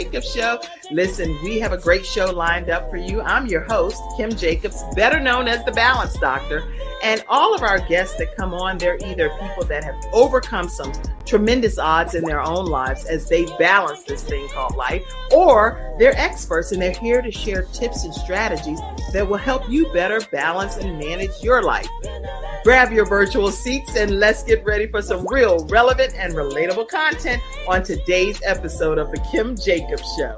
Jacobs Show. Listen, we have a great show lined up for you. I'm your host, Kim Jacobs, better known as the Balance Doctor. And all of our guests that come on, they're either people that have overcome some tremendous odds in their own lives as they balance this thing called life, or they're experts and they're here to share tips and strategies that will help you better balance and manage your life. Grab your virtual seats and let's get ready for some real, relevant, and relatable content on today's episode of The Kim Jacobs Show.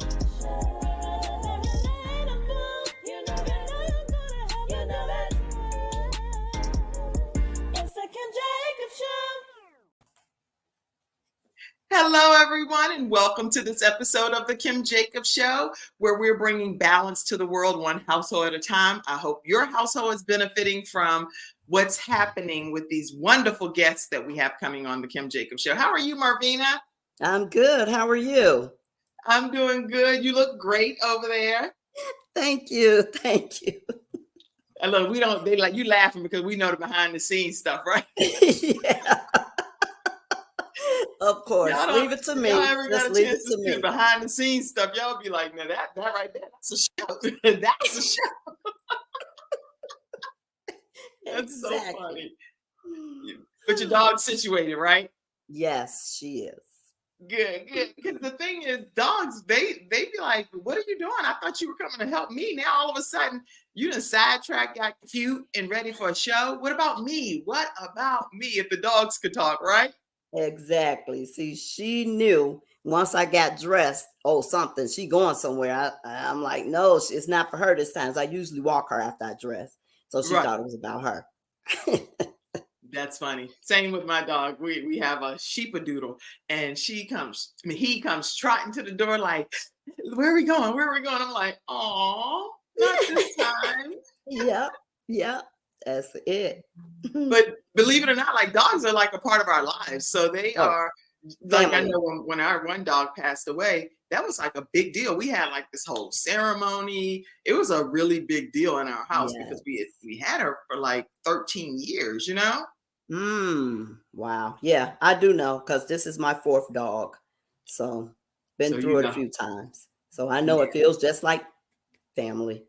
Hello, everyone, and welcome to this episode of The Kim Jacobs Show, where we're bringing balance to the world one household at a time. I hope your household is benefiting from what's happening with these wonderful guests that we have coming on The Kim Jacobs Show. How are you, Marvina? I'm good. How are you? I'm doing good. You look great over there. Thank you. Thank you. And look, they like you laughing because we know the behind the scenes stuff, right? Yeah. Of course. Leave it to me. Just leave it to me. Behind the scenes stuff, y'all be like, "Now that right there, that's a show. That's a show." That's exactly. So funny. But your dog's situated, right? Yes, she is. Good. Because the thing is, dogs, they be like, "What are you doing? I thought you were coming to help me. Now all of a sudden, you done sidetracked, got cute and ready for a show. What about me? What about me?" If the dogs could talk, right? Exactly. See, she knew once I got dressed, something, she going somewhere. I'm like, no, it's not for her this time. So I usually walk her after I dress. So she thought it was about her. That's funny. Same with my dog. We have a sheepadoodle, and he comes trotting to the door like, "Where are we going? Where are we going?" I'm like, "Oh, not this time." Yeah. That's it. But believe it or not, like dogs are like a part of our lives. So they are like, I know when our one dog passed away, that was like a big deal. We had like this whole ceremony. It was a really big deal in our house because we had her for like 13 years, you know? Wow. Yeah, I do know because this is my fourth dog. So been through it a few times. So I know it feels just like family.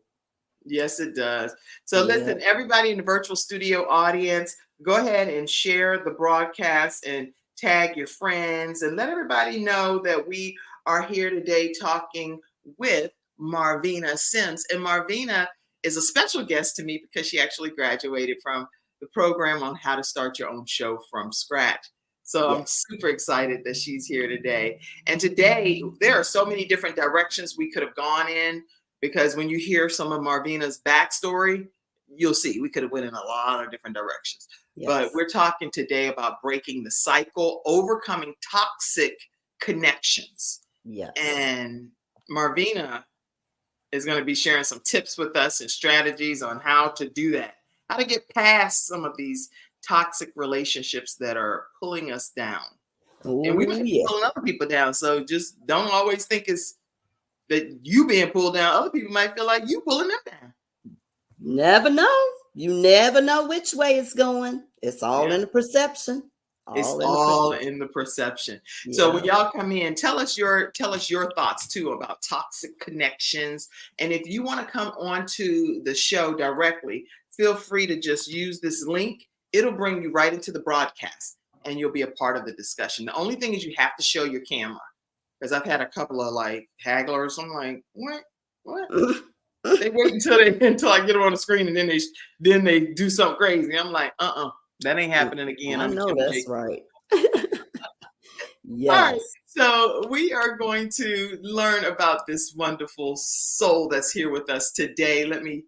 Yes, it does. So listen, everybody in the virtual studio audience, go ahead and share the broadcast and tag your friends and let everybody know that we are here today talking with Marvina Sims. And Marvina is a special guest to me because she actually graduated from the program on how to start your own show from scratch. So I'm super excited that she's here today. And today, there are so many different directions we could have gone in. Because when you hear some of Marvina's backstory, you'll see we could have went in a lot of different directions. Yes. But we're talking today about breaking the cycle, overcoming toxic connections. Yes. And Marvina is going to be sharing some tips with us and strategies on how to do that, how to get past some of these toxic relationships that are pulling us down. Ooh, and we might be pulling other people down. So just don't always think it's that you being pulled down. Other people might feel like you pulling them down. Never know. You never know which way it's going. It's all in the perception. All in the perception. Yeah. So when y'all come in, tell us your thoughts too about toxic connections. And if you want to come onto the show directly, feel free to just use this link. It'll bring you right into the broadcast and you'll be a part of the discussion. The only thing is you have to show your camera. Because I've had a couple of like hagglers. I'm like, what? They wait until I get them on the screen and then they do something crazy. I'm like, that ain't happening again. I know that's right. Yes. All right. So we are going to learn about this wonderful soul that's here with us today. Let me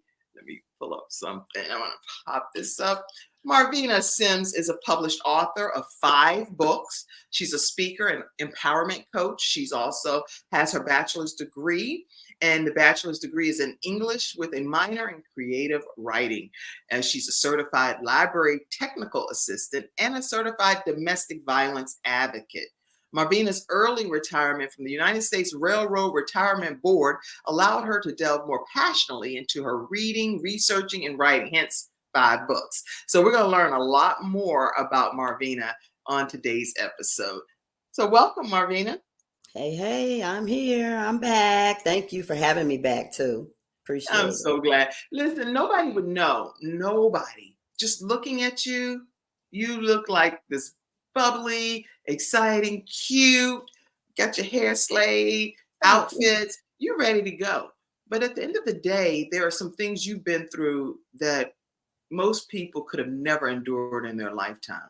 pull up something. I want to pop this up. Marvina Sims is a published author of 5 books. She's a speaker and empowerment coach. She's also has her bachelor's degree, and the bachelor's degree is in English with a minor in creative writing. And she's a certified library technical assistant and a certified domestic violence advocate. Marvina's early retirement from the United States Railroad Retirement Board allowed her to delve more passionately into her reading, researching, and writing, hence 5 books. So we're going to learn a lot more about Marvina on today's episode. So welcome, Marvina. Hey, I'm here. I'm back. Thank you for having me back too. I'm Appreciate it. so glad. Listen, nobody would know. Nobody. Just looking at you, you look like this bubbly, exciting, cute, got your hair slayed, Thank you. outfits. You're ready to go. But at the end of the day, there are some things you've been through that most people could have never endured in their lifetime.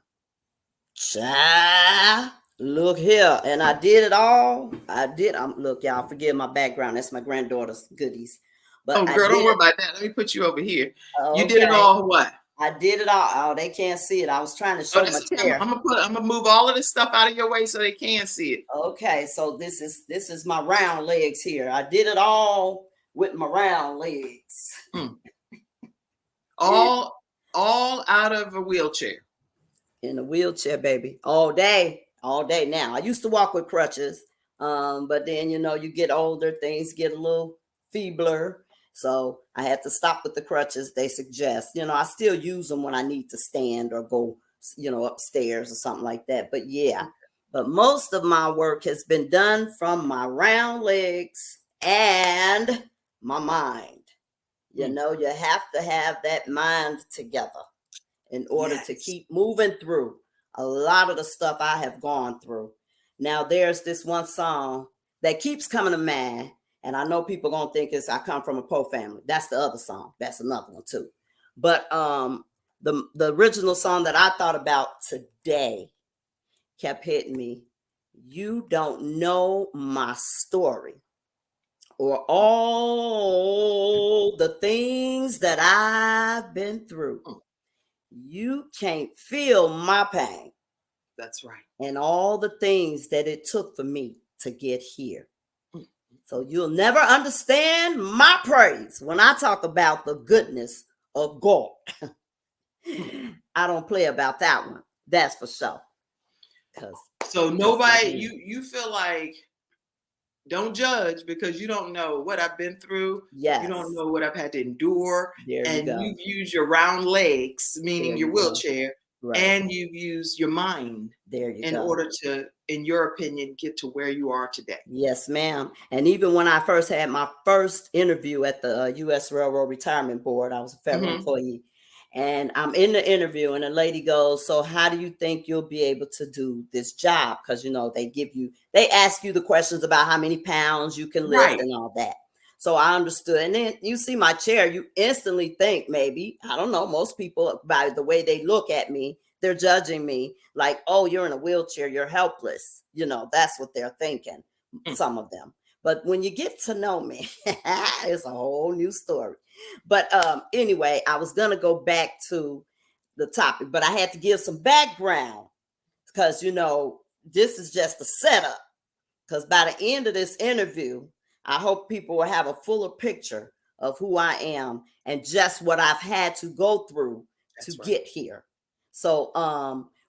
Child, look here. And I did it all. I did. Look, y'all, forgive my background. That's my granddaughter's goodies. But Oh, I girl, don't did worry it. about that. Let me put you over here. You did it Okay. all what? I did it all. Oh, they can't see it. I was trying to Oh, show my that's okay. chair. I'm gonna move all of this stuff out of your way so they can see it. Okay, so this is my round legs here. I did it all with my round legs. Mm. All out of a wheelchair. In a wheelchair, baby, all day, all day. Now I used to walk with crutches, but then you get older, things get a little feebler, so I had to stop with the crutches. They suggest, I still use them when I need to stand or go, upstairs or something like that. But yeah, but most of my work has been done from my round legs and my mind. You have to have that mind together in order to Yes. keep moving through a lot of the stuff I have gone through. Now, there's this one song that keeps coming to mind, and I know people gonna think it's "I Come from a Poor Family." That's the other song. That's another one too. But the original song that I thought about today kept hitting me. You don't know my story or all the things that I've been through. You can't feel my pain. That's right. And all the things that it took for me to get here. So you'll never understand my praise when I talk about the goodness of God. I don't play about that one. That's for sure. So nobody, you feel like, don't judge because you don't know what I've been through. Yes. You don't know what I've had to endure. There you and go. you've used your round legs, meaning your wheelchair, right. and you've used your mind there you in go. order to, in your opinion, get to where you are today. Yes, ma'am. And even when I first had my first interview at the U.S. Railroad Retirement Board, I was a federal employee. And I'm in the interview and the lady goes, so how do you think you'll be able to do this job? Because, they ask you the questions about how many pounds you can lift and all that. So I understood. And then you see my chair, you instantly think maybe, I don't know, most people, by the way they look at me, they're judging me like, oh, you're in a wheelchair, you're helpless. That's what they're thinking, some of them. But when you get to know me, it's a whole new story. But anyway, I was going to go back to the topic, but I had to give some background because, this is just a setup. Because by the end of this interview, I hope people will have a fuller picture of who I am and just what I've had to go through to get here. So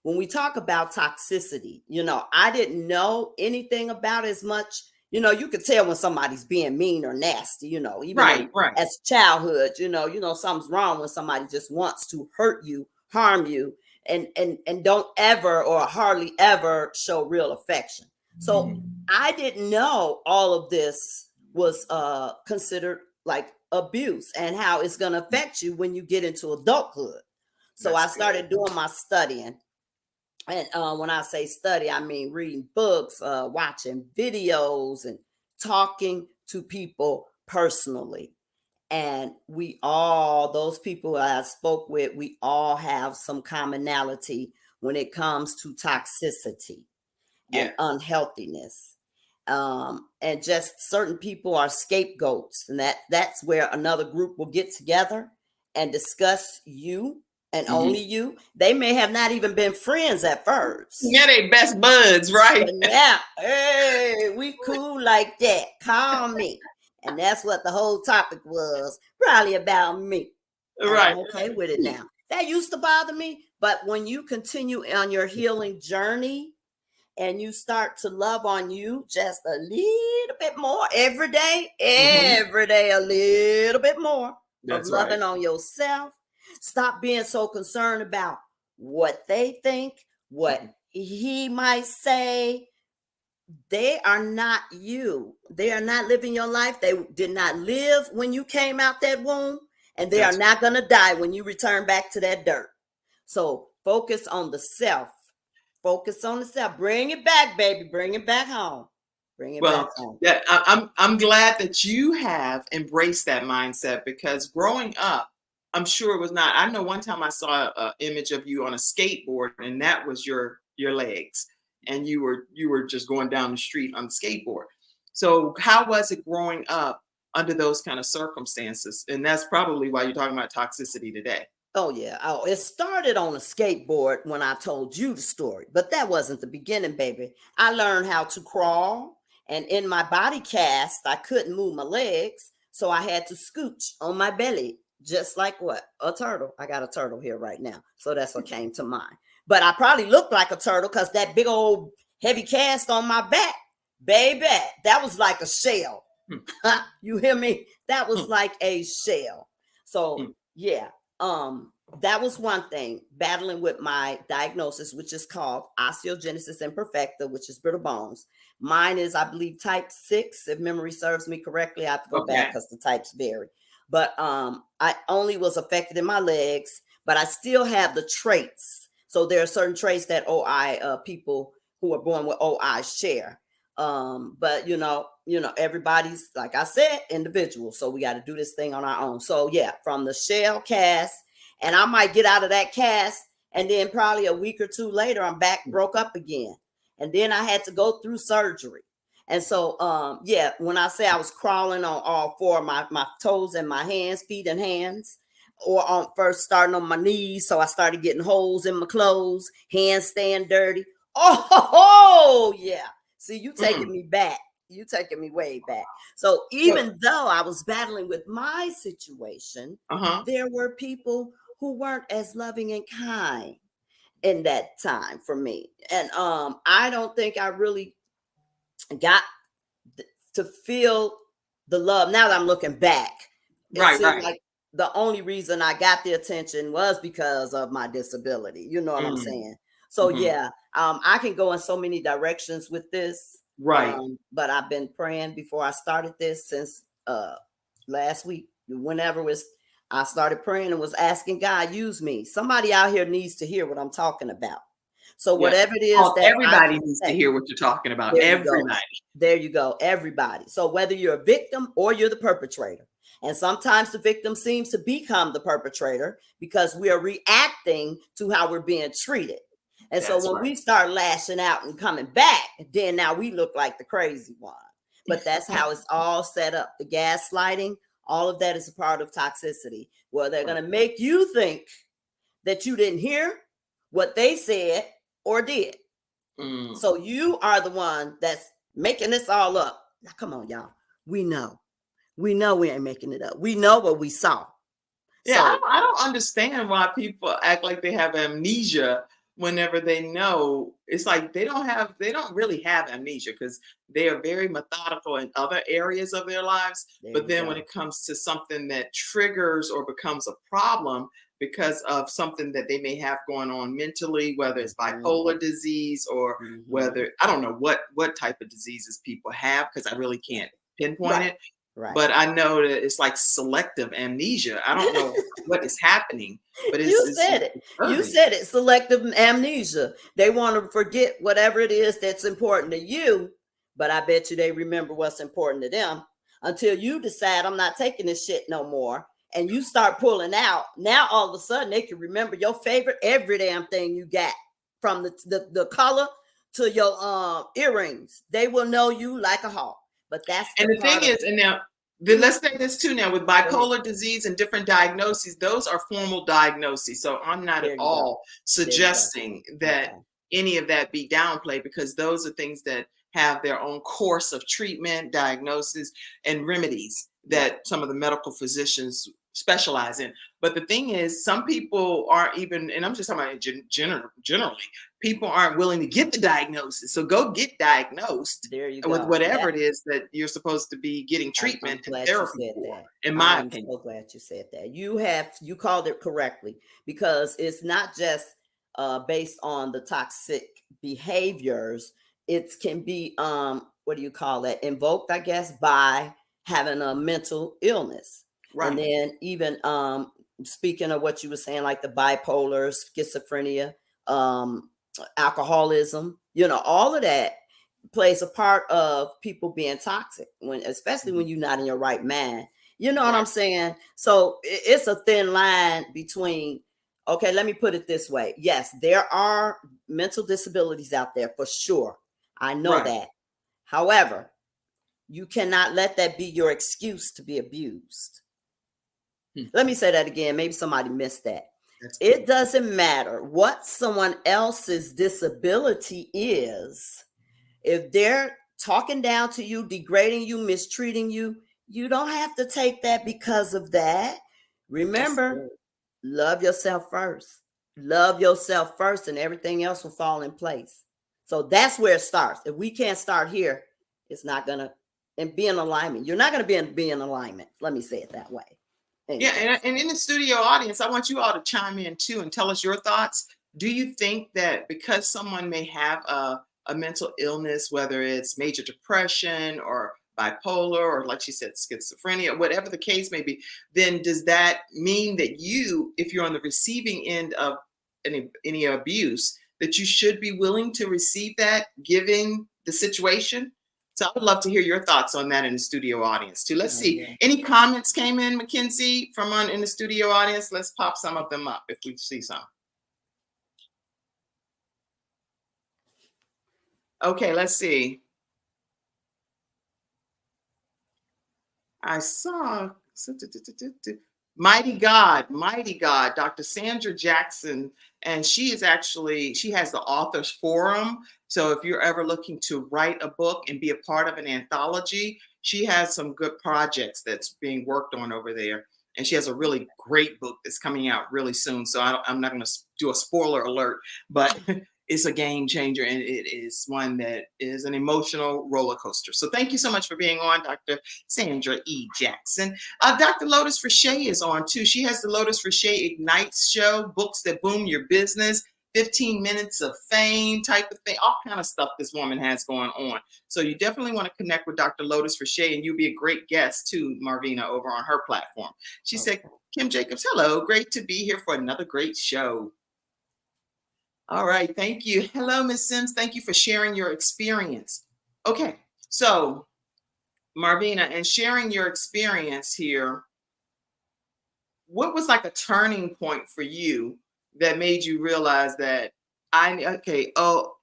when we talk about toxicity, I didn't know anything about as much. You could tell when somebody's being mean or nasty, even as childhood, something's wrong when somebody just wants to hurt you, harm you, and don't ever or hardly ever show real affection. So I didn't know all of this was considered like abuse and how it's going to affect you when you get into adulthood. So I started doing my studying. And when I say study, I mean reading books, watching videos, and talking to people personally. And those people I spoke with, we all have some commonality when it comes to toxicity and unhealthiness. And just certain people are scapegoats, and that's where another group will get together and discuss you and only you. They may have not even been friends at first. Yeah, they best buds, right? But now, hey, we cool like that. Call me. And that's what the whole topic was, probably about me. And I'm okay with it now. That used to bother me, but when you continue on your healing journey and you start to love on you just a little bit more every day a little bit more of loving on yourself. Stop being so concerned about what they think, what he might say. they are not you. They are not living your life. They did not live when you came out that womb, and they are That's not going to die when you return back to that dirt. So focus on the self. Focus on the self. Bring it back, baby. Bring it back home. Bring it back well. home. That I'm glad that you have embraced that mindset, because growing up, I'm sure it was not. I know one time I saw an image of you on a skateboard, and that was your legs, and you were just going down the street on the skateboard. So how was it growing up under those kind of circumstances? And that's probably why you're talking about toxicity today. Oh yeah. Oh, it started on a skateboard when I told you the story, but that wasn't the beginning, baby. I learned how to crawl, and in my body cast, I couldn't move my legs, so I had to scooch on my belly, just like what? A turtle. I got a turtle here right now, so that's what came to mind. But I probably looked like a turtle because that big old heavy cast on my back, baby, that was like a shell. Hmm. You hear me? That was Hmm. like a shell. So Hmm. yeah, that was one thing, battling with my diagnosis, which is called osteogenesis imperfecta, which is brittle bones. Mine is, I believe, type 6, if memory serves me correctly. I have to go back Okay. because the types vary. But I only was affected in my legs, but I still have the traits. So there are certain traits that OI people who are born with OI share. But everybody's, like I said, individual, so we got to do this thing on our own. So yeah, from the shell cast, and I might get out of that cast, and then probably a week or two later I'm back broke up again, and then I had to go through surgery. And so yeah, when I say I was crawling on all four, my toes and my hands, feet and hands, or on first starting on my knees, so I started getting holes in my clothes, hands staying dirty. Oh yeah. See, you taking Mm. me back. You taking me way back. So Well, even though I was battling with my situation, uh-huh. there were people who weren't as loving and kind in that time for me. And I don't think I really got to feel the love. Now that I'm looking back, it Right, seemed right. like the only reason I got the attention was because of my disability. You know what I'm Mm. saying? So Hmm. yeah, I can go in so many directions with this. Right. But I've been praying before I started this since last week. Whenever was I started praying and was asking God, use me. Somebody out here needs to hear what I'm talking about. So Yeah. whatever it is Oh, that I everybody can needs to say, hear what you're talking about. there you go. Everybody. There you go. Everybody. So whether you're a victim or you're the perpetrator, and sometimes the victim seems to become the perpetrator because we are reacting to how we're being treated. And so That's when right. we start lashing out and coming back, then now we look like the crazy one. But that's how it's all set up. The gaslighting, all of that is a part of toxicity, where they're going to make you think that you didn't hear what they said or did. Mm. So you are the one that's making this all up. Now, come on, y'all. We know. We know we ain't making it up. We know what we saw. Yeah, So I don't understand why people act like they have amnesia whenever they know. It's like they don't really have amnesia, because they are very methodical in other areas of their lives. there But you then when go. it comes to something that triggers or becomes a problem because of something that they may have going on mentally, whether it's Mhm, bipolar disease or mhm. whether, I don't know what type of diseases people have, because I really can't pinpoint Right, it, right. but I know that it's like selective amnesia. I don't know what is happening, but You it's said it. You disturbing. said it. Selective amnesia. They want to forget whatever it is that's important to you, but I bet you they remember what's important to them until you decide I'm not taking this shit no more. And you start pulling out. Now all of a sudden they can remember your favorite every damn thing you got, from the color to your earrings. They will know you like a hawk. But that's And the the thing part of is, and now Mhm. let's say this too. Now with Go ahead. bipolar disease and different diagnoses, those are formal diagnoses. So I'm not at There you go. all There you go. suggesting that Okay. any of that be downplayed, because those are things that have their own course of treatment, diagnosis, and remedies Right. that some of the medical physicians specialize in. But the thing is, some people aren't even, and I'm just talking about generally, people aren't willing to get the diagnosis. So go get diagnosed There you with go. whatever That it is that you're supposed to be getting treatment I'm and glad you therapy said for, that. in I my am opinion. so glad you said that. You called it correctly, because it's not just based on the toxic behaviors. it can be what do you call that, invoked, I guess, by having a mental illness. And Right. then even speaking of what you were saying, like the bipolar, schizophrenia, um alcoholism, all of that plays a part of people being toxic, when especially when you're not in your right mind. You know what I'm Right. saying? So it's a thin line between, okay, let me put it this way. Yes, there are mental disabilities out there for sure. I know Right. that. However, you cannot let that be your excuse to be abused. Hmm. Let me say that again. Maybe somebody missed that. That's good. It doesn't matter what someone else's disability is. If they're talking down to you, degrading you, mistreating you, you don't have to take that because of that. That's Remember, good. love yourself first. Love yourself first, and everything else will fall in place. So that's where it starts. If we can't start here, it's not going to, and be in alignment. You're not going to be in alignment. Let me say it that way. Yeah, Anyway. and in the studio audience, I want you all to chime in too and tell us your thoughts. Do you think that because someone may have a mental illness, whether it's major depression or bipolar or, like she said, schizophrenia, whatever the case may be, then does that mean that you, if you're on the receiving end of any abuse, that you should be willing to receive that given the situation? So I would love to hear your thoughts on that in the studio audience too. Let's Oh, see. yeah. Any comments came in, Mackenzie, from in the studio audience? Let's pop some of them up if we see some. Okay, let's see. I saw Mighty God, Dr. Sandra Jackson, and she has the authors forum. So if you're ever looking to write a book and be a part of an anthology, she has some good projects that's being worked on over there. And she has a really great book that's coming out really soon. So I'm not going to do a spoiler alert, but it's a game changer, and it is one that is an emotional roller coaster. So thank you so much for being on, Dr. Sandra E. Jackson. Dr. Lotus Richey is on too. She has the Lotus Richey Ignites show, books that boom your business, 15 minutes of fame type of thing, all kind of stuff this woman has going on. So you definitely want to connect with Dr. Lotus Richey, and you'll be a great guest too, Marvina, over on her platform. She said, Kim Jacobs, hello, great to be here for another great show. All right, thank you. Hello, Ms. Sims. Thank you for sharing your experience. Okay, so Marvina, and sharing your experience here, what was like a turning point for you that made you realize that Oyayabub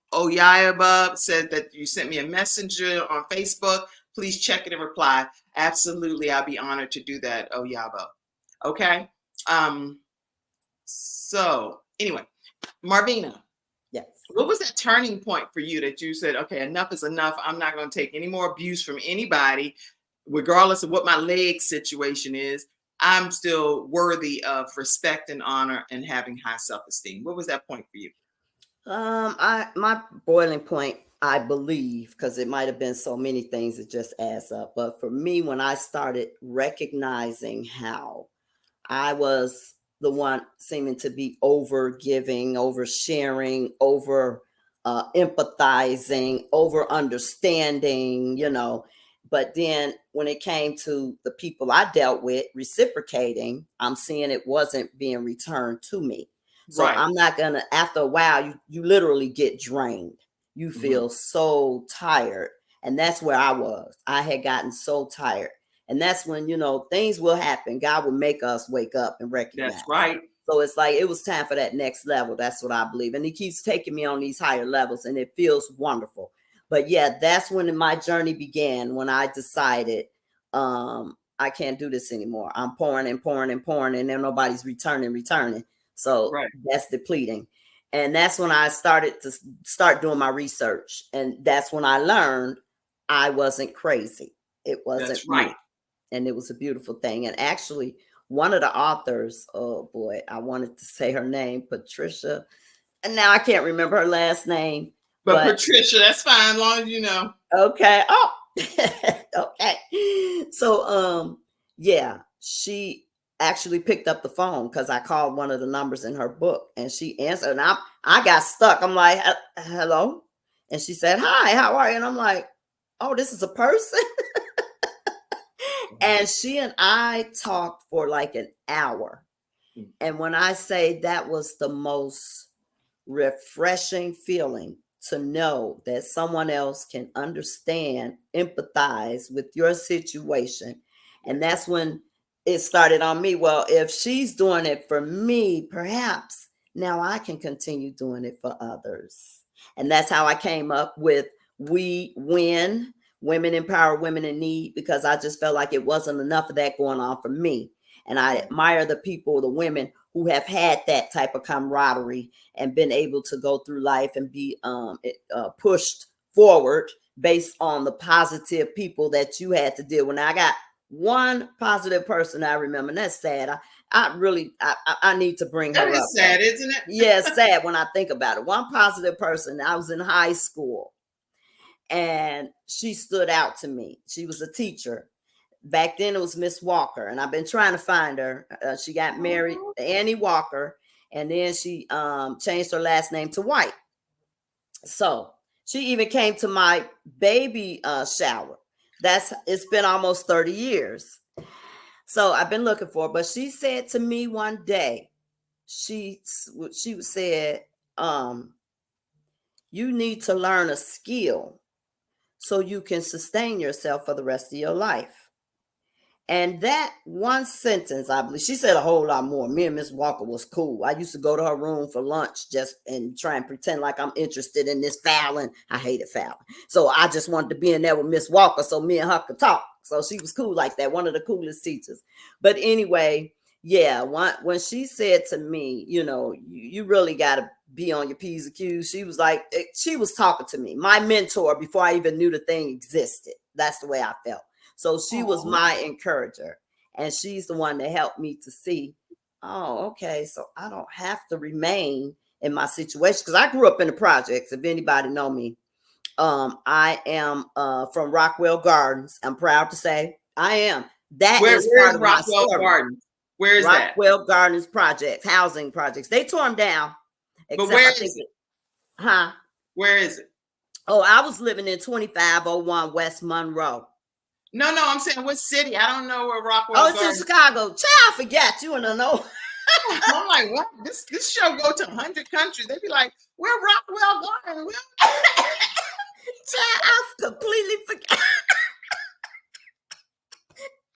said that you sent me a messenger on Facebook. Please check it and reply. Absolutely, I'll be honored to do that, Oyabub. Okay. So anyway, Marvina. Yes. What was that turning point for you that you said, okay, enough is enough. I'm not going to take any more abuse from anybody, regardless of what my leg situation is. I'm still worthy of respect and honor and having high self-esteem. What was that point for you? My boiling point, I believe, because it might have been so many things, it just adds up. But for me, when I started recognizing how I was the one seeming to be over giving, over sharing, over empathizing, over understanding, But then when it came to the people I dealt with reciprocating, I'm seeing it wasn't being returned to me. So Right. I'm not gonna, after a while, you literally get drained. You feel so tired. And that's where I was. I had gotten so tired. And that's when, things will happen. God will make us wake up and recognize. That's right. So it's like it was time for that next level. That's what I believe. And he keeps taking me on these higher levels, and it feels wonderful. But yeah, that's when my journey began, when I decided I can't do this anymore. I'm pouring and pouring and pouring, and then nobody's returning. So that's depleting. And that's when I started to start doing my research. And that's when I learned I wasn't crazy. It wasn't me. And it was a beautiful thing. And actually, one of the authors, oh boy, I wanted to say her name, Patricia. And now I can't remember her last name. But Patricia, that's fine, as long as you know. Okay. Oh, okay. So, yeah, she actually picked up the phone because I called one of the numbers in her book, and she answered. And I got stuck. I'm like, hello. And she said, "Hi, how are you?" And I'm like, "Oh, this is a person." And she and I talked for like an hour. And when I say that was the most refreshing feeling to know that someone else can understand, empathize with your situation. And that's when it started on me. Well, if she's doing it for me, perhaps now I can continue doing it for others. And that's how I came up with We Win, Women Empower Women in Need, because I just felt like it wasn't enough of that going on for me. And I admire the people, the women who have had that type of camaraderie and been able to go through life and be pushed forward based on the positive people that you had to deal with. Now, I got one positive person I remember, and that's sad. I need to bring her up. That is sad, isn't it? Yeah, it's sad when I think about it. One positive person, I was in high school, and she stood out to me. She was a teacher. Back then it was Miss Walker, and I've been trying to find her. She got married to Annie Walker, and then she changed her last name to White. So she even came to my baby shower. It's been almost 30 years. So I've been looking for her, but she said to me one day, she said, you need to learn a skill so you can sustain yourself for the rest of your life. And that one sentence, I believe, she said a whole lot more. Me and Miss Walker was cool. I used to go to her room for lunch just and try and pretend like I'm interested in this fouling. I hated fouling. So I just wanted to be in there with Miss Walker so me and her could talk. So she was cool like that, one of the coolest teachers. But anyway, yeah, when she said to me, you really got to be on your P's and Q's. She was like, she was talking to me, my mentor, before I even knew the thing existed. That's the way I felt. So she was my encourager, and she's the one that helped me to see, oh, okay, so I don't have to remain in my situation, because I grew up in the projects. If anybody know me, I am from Rockwell Gardens. I'm proud to say I am. Where is Rockwell Gardens? Where is that? Rockwell Gardens projects, housing projects. They tore them down. But where is it? Where is it? Oh, I was living in 2501 West Monroe. No, I'm saying what city? I don't know where Rockwell. Oh, it's in Chicago. Child, forget you and I know. I'm like, what? This show go to 100 countries. They be like, where Rockwell Gardens? Child, I completely forgot.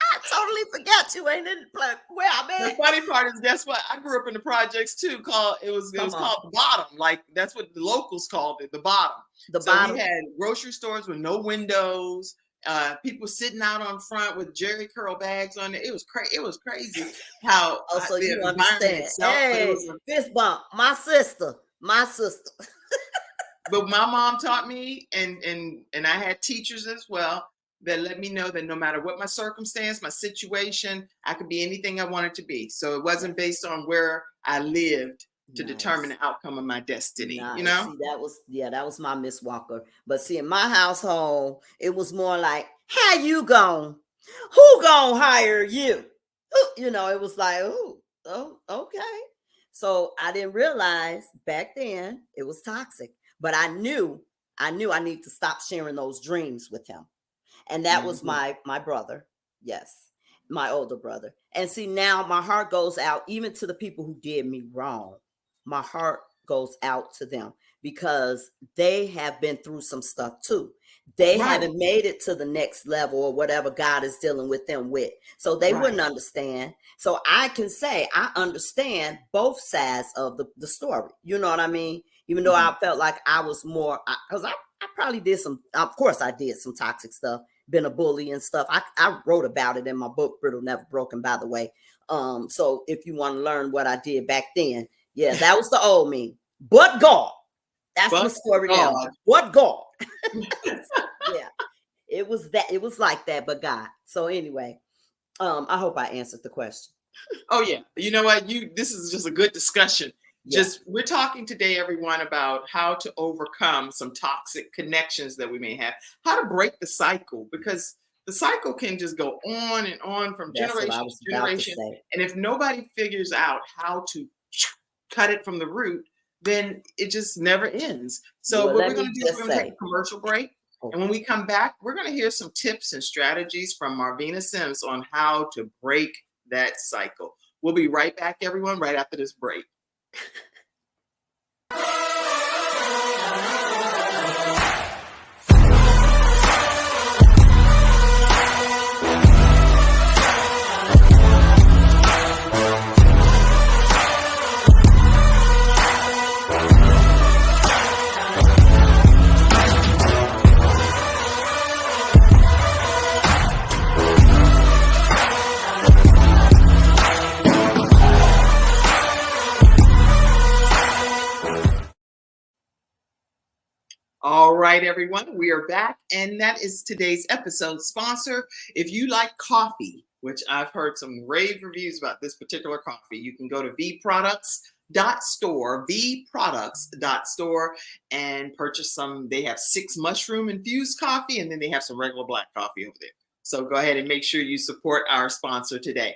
I totally forgot you ain't in where I'm at. The funny part is, guess what? I grew up in the projects too. It was called the Bottom. Like that's what the locals called it, the Bottom. Bottom. We had grocery stores with no windows. People sitting out on front with Jerry curl bags on it. It was crazy. It was crazy how. So you understand? Hey, fist bump. My sister. But my mom taught me, and I had teachers as well that let me know that no matter what my circumstance, my situation, I could be anything I wanted to be. So it wasn't based on where I lived to determine the outcome of my destiny. See, that was my Miss Walker. But see, in my household, it was more like, how you gone? Who gonna hire you? It was like, oh, okay. So I didn't realize back then it was toxic, but I knew I need to stop sharing those dreams with him. And that was my brother. Yes, my older brother. And see, now my heart goes out even to the people who did me wrong. My heart goes out to them because they have been through some stuff too. They haven't made it to the next level or whatever God is dealing with them with. So they wouldn't understand. So I can say I understand both sides of the story. You know what I mean? Even though I felt like I was more, because I probably did of course I did some toxic stuff, been a bully and stuff. I wrote about it in my book, Brittle Never Broken, by the way. So if you want to learn what I did back then, yeah, that was the old me. But God. That's the story now. But God. Yeah. It was like that, but God. So anyway, I hope I answered the question. Oh yeah. You know what? This is just a good discussion. We're talking today, everyone, about how to overcome some toxic connections that we may have, how to break the cycle, because the cycle can just go on and on from generation to generation. And if nobody figures out how to cut it from the root, then it just never ends. So well, what let we're going me to do is just we're going to take say, a commercial break. And when we come back, we're going to hear some tips and strategies from Marvina Sims on how to break that cycle. We'll be right back, everyone, right after this break. All right, everyone, we are back, and that is today's episode sponsor. If you like coffee, which I've heard some rave reviews about this particular coffee, you can go to vproducts.store and purchase some. They have 6 mushroom infused coffee, and then they have some regular black coffee over there. So go ahead and make sure you support our sponsor today.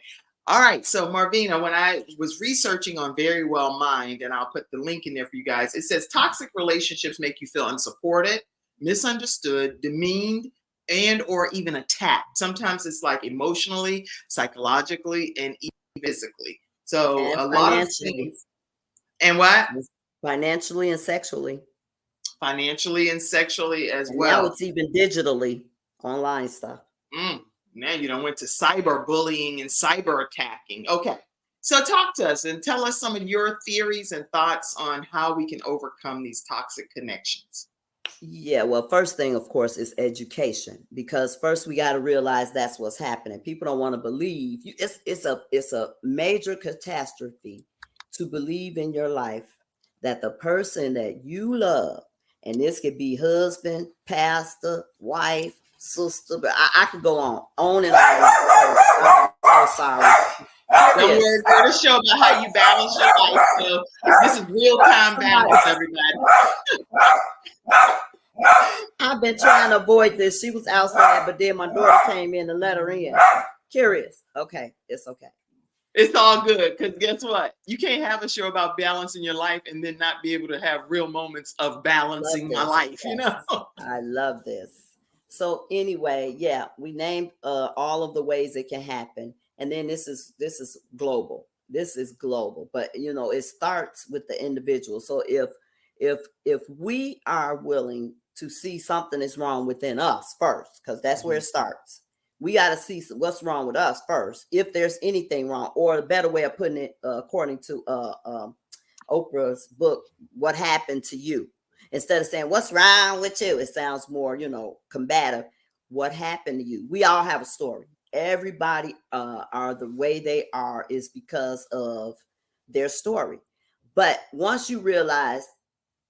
All right, so Marvina, when I was researching on Very Well Mind, and I'll put the link in there for you guys, it says toxic relationships make you feel unsupported, misunderstood, demeaned, and or even attacked. Sometimes it's like emotionally, psychologically, and even physically. So and a lot of financially, things. And what? financially and sexually. Financially and sexually as And now well. it's even digitally online stuff. Now you done went to cyberbullying and cyber attacking. Okay. So talk to us and tell us some of your theories and thoughts on how we can overcome these toxic connections. Yeah, well, first thing, of course, is education, because first we got to realize that's what's happening. People don't want to believe you. It's a major catastrophe to believe in your life that the person that you love, and this could be husband, pastor, wife, sister, but I could go on and on. I'm so sorry. Don't worry, we're the show about how you balance your life. So this is real time balance, everybody. I've been trying to avoid this. She was outside, but then my daughter came in and let her in. Curious. Okay, it's okay. It's all good, because guess what? You can't have a show about balancing your life and then not be able to have real moments of balancing my life, you know? I love this. So anyway, yeah, we named all of the ways it can happen. And then this is global. This is global, but you know, it starts with the individual. So if we are willing to see something is wrong within us first, because that's where it starts. We got to see what's wrong with us first, if there's anything wrong, or a better way of putting it, according to Oprah's book, What Happened to You. Instead of saying what's wrong with you, it sounds more, combative. What happened to you? We all have a story. Everybody are the way they are is because of their story. But once you realize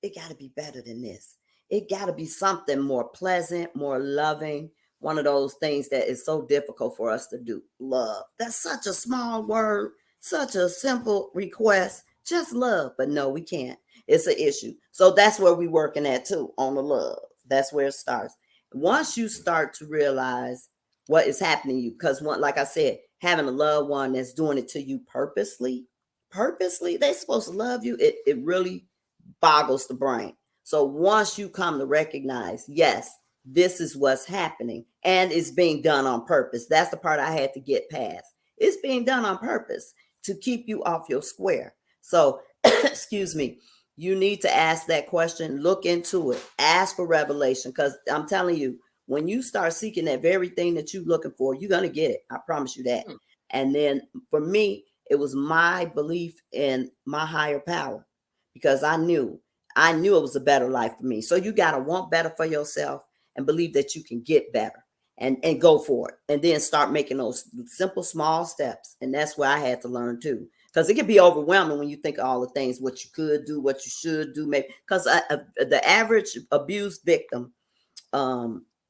it got to be better than this, it got to be something more pleasant, more loving. One of those things that is so difficult for us to do. Love. That's such a small word, such a simple request. Just love. But no, we can't. It's an issue. So that's where we're working at too, on the love. That's where it starts. Once you start to realize what is happening to you, because like I said, having a loved one that's doing it to you purposely, they're supposed to love you. It really boggles the brain. So once you come to recognize, yes, this is what's happening, and it's being done on purpose. That's the part I had to get past. It's being done on purpose to keep you off your square. So, excuse me, you need to ask that question, look into it, ask for revelation, because I'm telling you, when you start seeking that very thing that you're looking for, you're going to get it. I promise you that. And then for me, it was my belief in my higher power, because I knew it was a better life for me. So you got to want better for yourself and believe that you can get better and go for it. And then start making those simple, small steps. And that's where I had to learn too. Because it can be overwhelming when you think of all the things, what you could do, what you should do, maybe. Because the average abused victim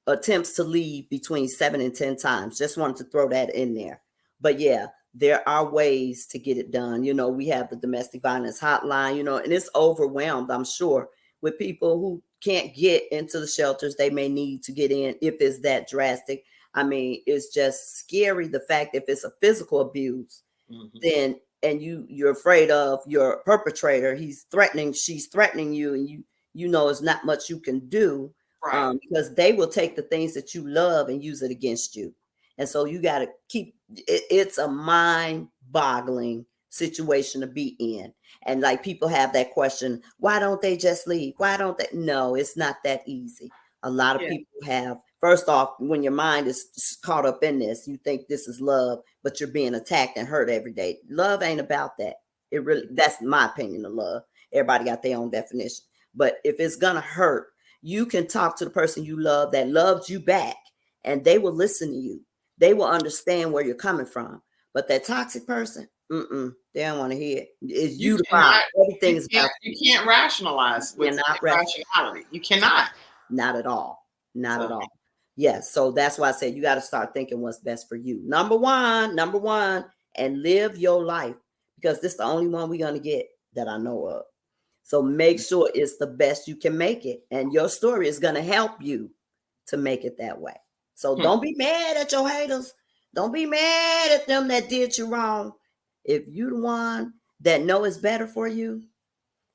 attempts to leave between 7 and 10 times. Just wanted to throw that in there. But yeah, there are ways to get it done. We have the domestic violence hotline, and it's overwhelmed, I'm sure, with people who can't get into the shelters they may need to get in if it's that drastic. I mean, it's just scary, the fact if it's a physical abuse, then and you're afraid of your perpetrator. She's threatening you, and you know it's not much you can do, Right. because they will take the things that you love and use it against you. And so you got to keep it, it's a mind boggling situation to be in. And like people have that question, why don't they just leave? Why don't they? No, it's not that easy. A lot of Yeah. people have, first off, when your mind is caught up in this, you think this is love, but you're being attacked and hurt every day. Love ain't about that. It really, that's my opinion of love. Everybody got their own definition. But if it's gonna hurt, you can talk to the person you love that loved you back, and they will listen to you. They will understand where you're coming from. But that toxic person, they don't want to hear it. It's You you the problem. cannot, Everything is about you can't rationalize you. with irrationality. You cannot. Not at all. Not at So all. Yes. So that's why I said you got to start thinking what's best for you. Number one, and live your life, because this is the only one we're going to get that I know of. So make sure it's the best you can make it. And your story is going to help you to make it that way. So don't be mad at your haters. Don't be mad at them that did you wrong. If you the one that know it's better for you,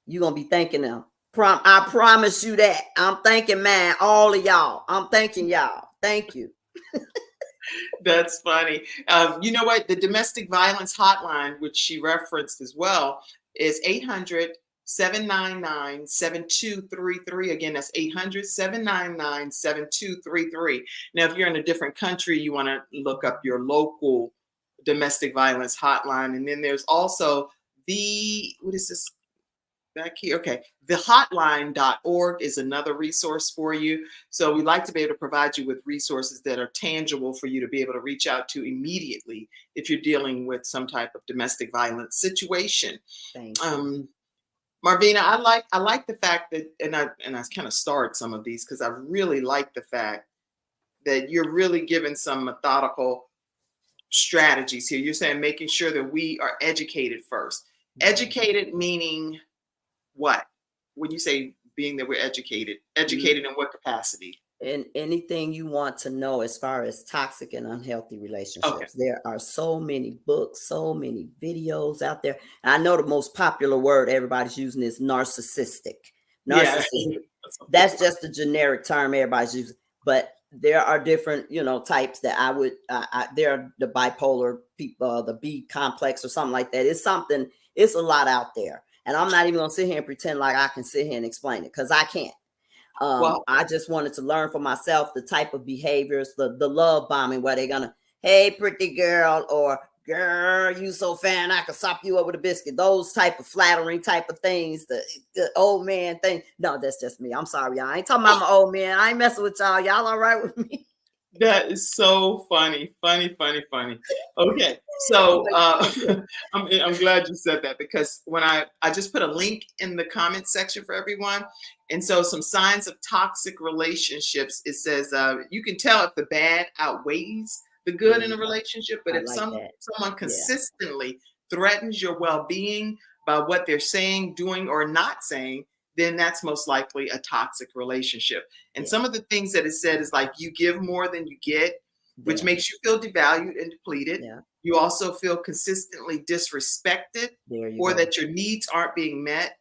you're going to be thanking them. I promise you that. I'm thanking man, all of y'all. I'm thanking y'all. Thank you. that's funny. You know what? The domestic violence hotline, which she referenced as well, is 800-799-7233. Again, that's 800-799-7233. Now, if you're in a different country, you want to look up your local domestic violence hotline. And then there's also what is this? Back here. Okay. Thehotline.org is another resource for you. So we like to be able to provide you with resources that are tangible for you to be able to reach out to immediately if you're dealing with some type of domestic violence situation. Thank you. Marvina, I like the fact that, and I kind of starred some of these because I really like the fact that you're really giving some methodical strategies here. You're saying making sure that we are educated first. Educated meaning what? When you say being that we're educated in what capacity? In anything you want to know as far as toxic and unhealthy relationships. Okay. There are so many books, so many videos out there. I know the most popular word everybody's using is narcissistic. Narcissistic. Yeah. That's just a generic term everybody's using. But there are different, types that there are the bipolar people, the B complex or something like that. It's a lot out there. And I'm not even gonna sit here and pretend like I can sit here and explain it, because I can't. I just wanted to learn for myself the type of behaviors, the love bombing, where they're gonna, hey, pretty girl, or girl, you so fine, I could sop you up with a biscuit. Those type of flattering type of things, the old man thing. No, that's just me. I'm sorry, y'all. I ain't talking about my old man. I ain't messing with y'all. Y'all all right with me? That is so funny. Okay, so I'm glad you said that, because when I just put a link in the comment section for everyone, and so some signs of toxic relationships. It says you can tell if the bad outweighs the good in a relationship, but if someone consistently threatens your well-being by what they're saying, doing, or not saying, then that's most likely a toxic relationship. And some of the things that it said is like, you give more than you get, which makes you feel devalued and depleted. You also feel consistently disrespected, or that your needs aren't being met.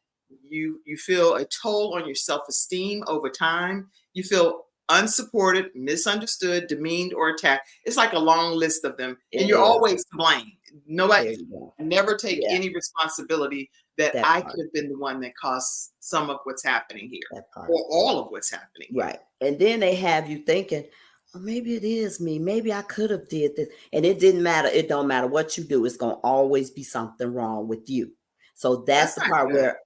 You feel a toll on your self-esteem over time. You feel unsupported, misunderstood, demeaned, or attacked. It's like a long list of them. And you're always to blame. Nobody, never take any responsibility that I could have been the one that caused some of what's happening here, or all of what's happening here. Right. And then they have you thinking, oh, maybe it is me. Maybe I could have did this. And it didn't matter. It don't matter what you do. It's going to always be something wrong with you. So that's the part where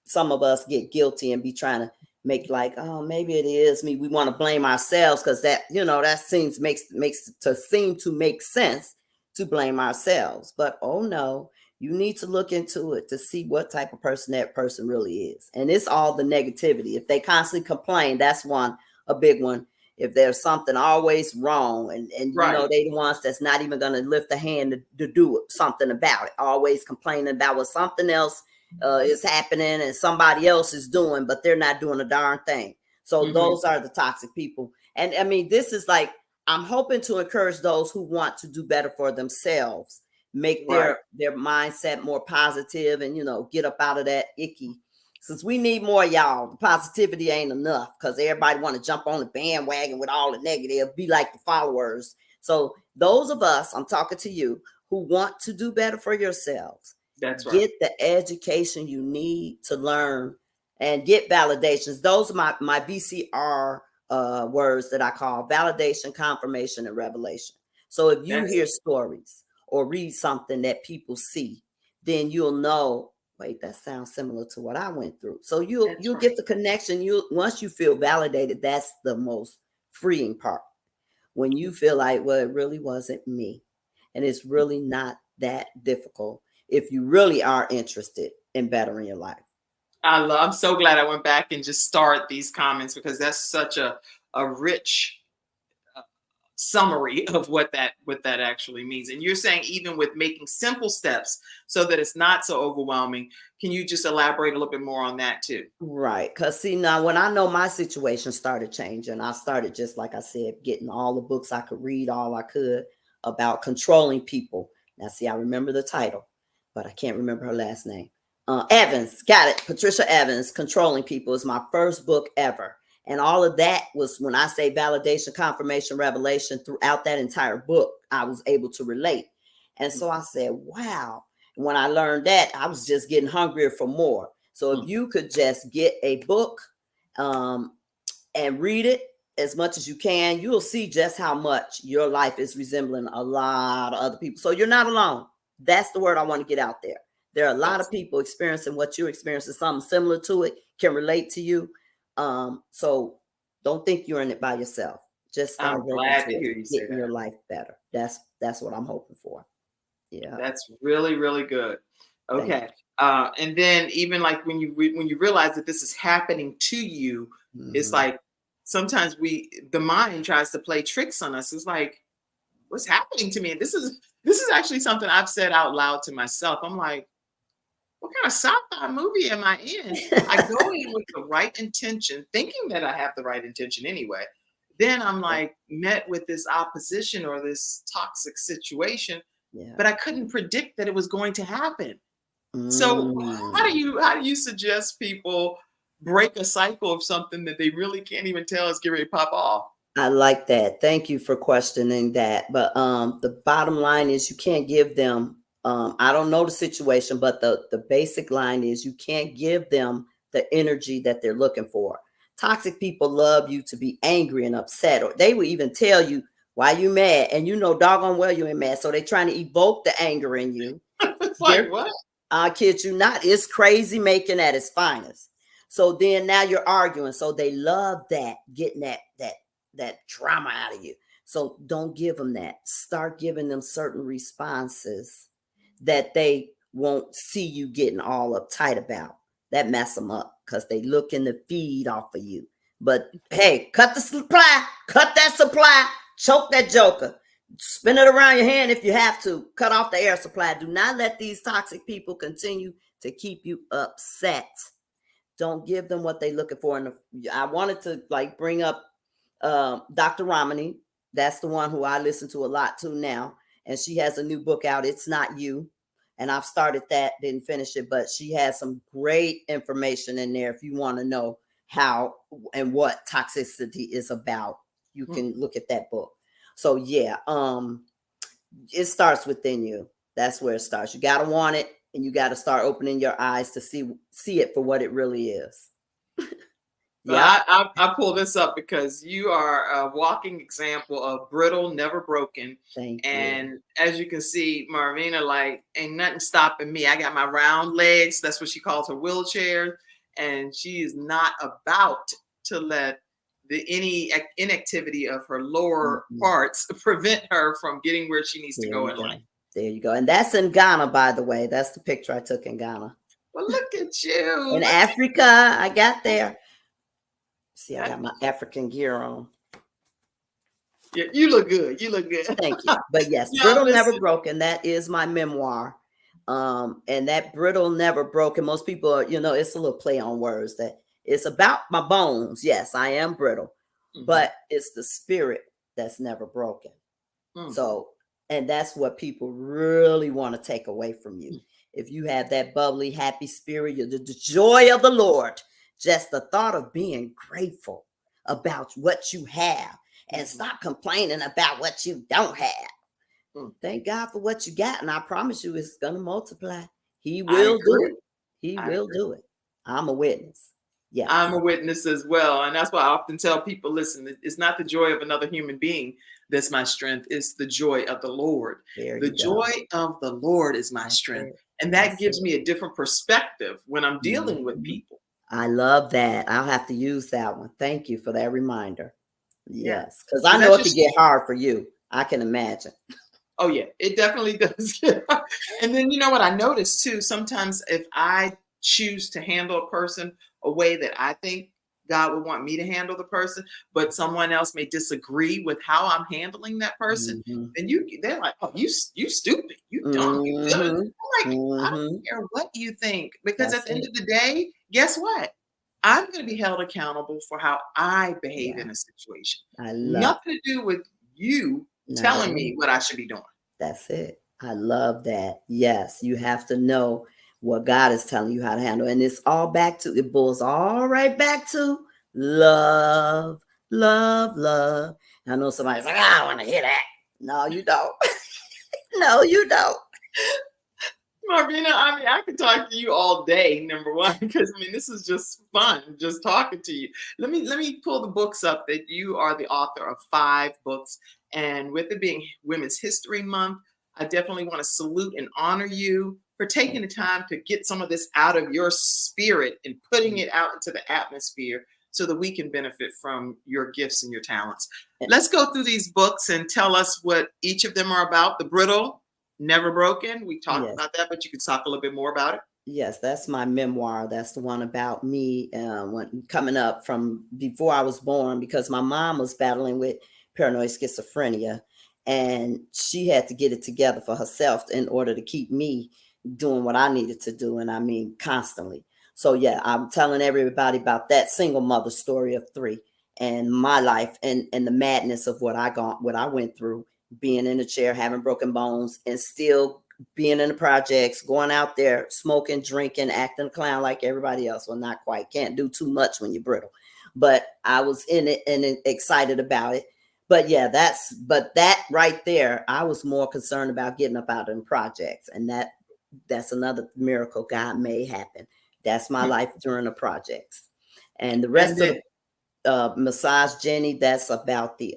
some of us get guilty and be trying to make like, oh, maybe it is me. We want to blame ourselves, because that, that makes to seem to make sense to blame ourselves. But oh no, you need to look into it to see what type of person that person really is. And it's all the negativity. If they constantly complain, that's a big one. If there's something always wrong, and they the ones that's not even going to lift a hand to do something about it, always complaining about what something else is happening and somebody else is doing, but they're not doing a darn thing. So those are the toxic people. And I mean, this is like, I'm hoping to encourage those who want to do better for themselves make their mindset more positive and, get up out of that icky. Since we need more y'all, the positivity ain't enough because everybody want to jump on the bandwagon with all the negative, be like the followers. So those of us, I'm talking to you, who want to do better for yourselves, get the education you need to learn and get validations. Those are my VCR words that I call validation, confirmation, and revelation. So if you hear stories or read something that people see, then you'll know, wait, that sounds similar to what I went through. So you'll get the connection. Once you feel validated, that's the most freeing part. When you feel like, well, it really wasn't me. And it's really not that difficult if you really are interested in bettering your life. I'm so glad I went back and just started these comments because that's such a rich summary of what that actually means. And you're saying even with making simple steps so that it's not so overwhelming. Can you just elaborate a little bit more on that too? Right. Because see, now when I know my situation started changing, I started, just like I said, getting all the books I could read, all I could about controlling people. Now, see, I remember the title, but I can't remember her last name. Evans, got it. Patricia Evans, Controlling People, is my first book ever. And all of that was, when I say validation, confirmation, revelation, throughout that entire book, I was able to relate. And so I said, wow. When I learned that, I was just getting hungrier for more. So if you could just get a book and read it as much as you can, you'll see just how much your life is resembling a lot of other people. So you're not alone. That's the word I want to get out there. There are a lot of people experiencing what you're experiencing, something similar to it, can relate to you. So don't think you're in it by yourself. Just start getting your life better. That's what I'm hoping for. Yeah. That's really, really good. Okay. And then even like when you realize that this is happening to you, it's like sometimes the mind tries to play tricks on us. It's like, what's happening to me? And this is actually something I've said out loud to myself. I'm like, what kind of sci-fi movie am I in? I go in with the right intention, thinking that I have the right intention anyway. Then I'm like met with this opposition or this toxic situation, but I couldn't predict that it was going to happen. So how do you suggest people break a cycle of something that they really can't even tell is getting ready to pop off? I like that. Thank you for questioning that. But the bottom line is you can't give them, I don't know the situation, but the basic line is you can't give them the energy that they're looking for. Toxic people love you to be angry and upset, or they will even tell you why you mad, and you know doggone well you ain't mad. So they're trying to evoke the anger in you. It's like, what? I kid you not. It's crazy making at its finest. So then now you're arguing. So they love that, getting that drama out of you. So don't give them that. Start giving them certain responses that they won't see you getting all uptight about. That mess them up because they looking to feed off of you. But hey, cut the supply, cut that supply, choke that joker, spin it around your hand if you have to, cut off the air supply. Do not let these toxic people continue to keep you upset. Don't give them what they're looking for. And I wanted to bring up Dr. Ramani. That's the one who I listen to a lot to now. And she has a new book out, It's Not You. And I've started that, didn't finish it, but she has some great information in there. If you want to know how and what toxicity is about, you can look at that book. So yeah, it starts within you. That's where it starts. You got to want it, and you got to start opening your eyes to see it for what it really is. Yeah, I pull this up because you are a walking example of brittle, never broken. Thank you. As you can see, Marvina, like, ain't nothing stopping me. I got my round legs. That's what she calls her wheelchair. And she is not about to let any inactivity of her lower parts prevent her from getting where she needs to go in life. There you go. And that's in Ghana, by the way. That's the picture I took in Ghana. Well, look at you. In Africa, I got there. See, I got my African gear on. Yeah, you look good. You look good. Thank you. But yes, Brittle Never Broken. That is my memoir. And that Brittle Never Broken, most people are, it's a little play on words, that it's about my bones. Yes, I am brittle, but it's the spirit that's never broken. So And that's what people really want to take away from you. If you have that bubbly, happy spirit, the joy of the Lord, just the thought of being grateful about what you have and stop complaining about what you don't have. Thank God for what you got. And I promise you, it's going to multiply. He will do it. He will do it. I'm a witness. Yes. I'm a witness as well. And that's why I often tell people, listen, it's not the joy of another human being that's my strength. It's the joy of the Lord. The joy of the Lord is my strength. And that gives me a different perspective when I'm dealing with people. I love that. I'll have to use that one. Thank you for that reminder. Yes. Because I know it could get hard for you. I can imagine. Oh, yeah, it definitely does. And then, you know what I noticed too, sometimes if I choose to handle a person a way that I think God would want me to handle the person, but someone else may disagree with how I'm handling that person, then they're like, oh, you stupid, you dumb, you silly. I'm like, I don't care what you think, because at the end of the day, guess what? I'm going to be held accountable for how I behave in a situation. Nothing to do with you telling me what I should be doing. That's it. I love that. Yes, you have to know what God is telling you how to handle. And it's all back to, it boils all right back to love, love, love. I know somebody's like, I want to hear that. No, you don't. No, you don't. Marvina, I mean, I could talk to you all day, number one, because I mean, this is just fun, just talking to you. Let me pull the books up that you are the author of 5 books. And with it being Women's History Month, I definitely want to salute and honor you for taking the time to get some of this out of your spirit and putting it out into the atmosphere so that we can benefit from your gifts and your talents. Let's go through these books and tell us what each of them are about. The Brittle, Never Broken. We talked about that, but you could talk a little bit more about it. Yes, that's my memoir. That's the one about me coming up from before I was born, because my mom was battling with paranoid schizophrenia, and she had to get it together for herself in order to keep me doing what I needed to do. And I mean, constantly. So yeah, I'm telling everybody about that single mother story of 3 and my life and the madness of what I went through, being in a chair, having broken bones, and still being in the projects, going out there, smoking, drinking, acting a clown like everybody else. Well, not quite. Can't do too much when you're brittle. But I was in it and excited about it. But yeah, that right there, I was more concerned about getting up out of the projects. And that's another miracle God made happen. That's my life during the projects. And the rest of the Massage Jenny, that's about the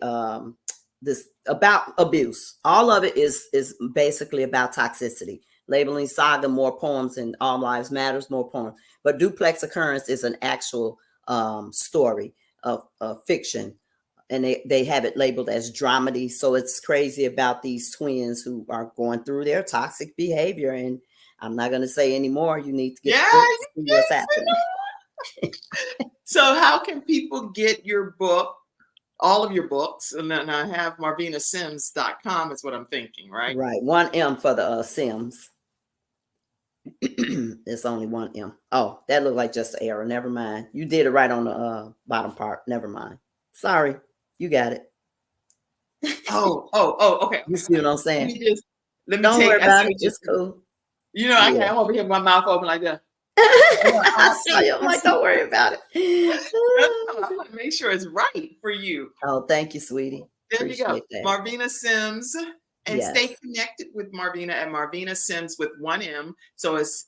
about abuse. All of it is basically about toxicity. Labeling Saga, more poems, and All Lives Matters, more poems. But Duplex Occurrence is an actual story of fiction, and they have it labeled as dramedy. So it's crazy about these twins who are going through their toxic behavior. And I'm not going to say anymore. You need to get see what's happening. So how can people get your book? All of your books, and then I have marvinasims.com is what I'm thinking, right? Right. 1 M for the Sims. It's only 1 M. Oh, that looked like just an error. Never mind. You did it right on the bottom part. Never mind. Sorry. You got it. Okay. You see what I'm saying? Let me Don't worry about it. It's cool. You know, I'm over here with my mouth open like that. I'm like, don't worry about it. I want to make sure it's right for you. Oh, thank you, sweetie. There you go. Marvina Sims. And stay connected with Marvina at Marvina Sims with 1 M. So it's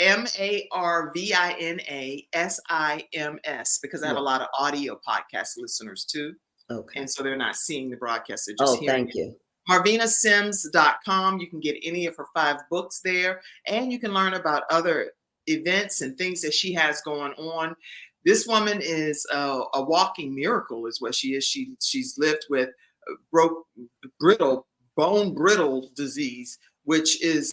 MarvinaSims, because I have a lot of audio podcast listeners too. Okay. And so they're not seeing the broadcast. They're just hearing thank you. marvinasims.com. You can get any of her 5 books there, and you can learn about other events and things that she has going on. This woman is a walking miracle is what she is. She's lived with bone brittle disease, which is,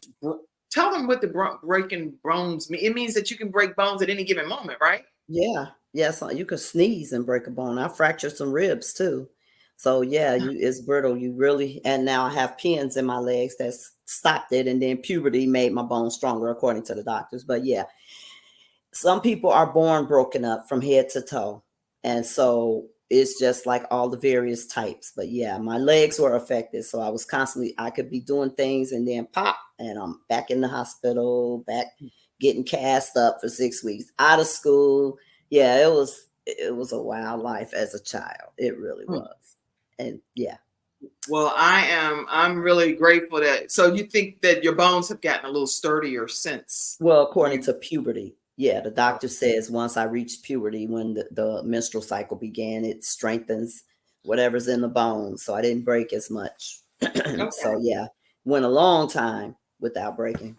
tell them what the breaking bones mean. It means that you can break bones at any given moment, right? Yeah. Yes. You could sneeze and break a bone. I fractured some ribs too. So yeah, it's brittle. You really, and now I have pins in my legs that stopped it. And then puberty made my bones stronger, according to the doctors. But yeah, some people are born broken up from head to toe. And so it's just like all the various types. But yeah, my legs were affected. So I was constantly, I could be doing things and then pop, and I'm back in the hospital, back getting cast up for 6 weeks, out of school. Yeah, it was a wild life as a child. It really was. And yeah. Well, I'm really grateful that, so you think that your bones have gotten a little sturdier since Well, according you, to puberty, yeah, the doctor says once I reached puberty, when the menstrual cycle began, it strengthens whatever's in the bones. So I didn't break as much. okay. So yeah, went a long time without breaking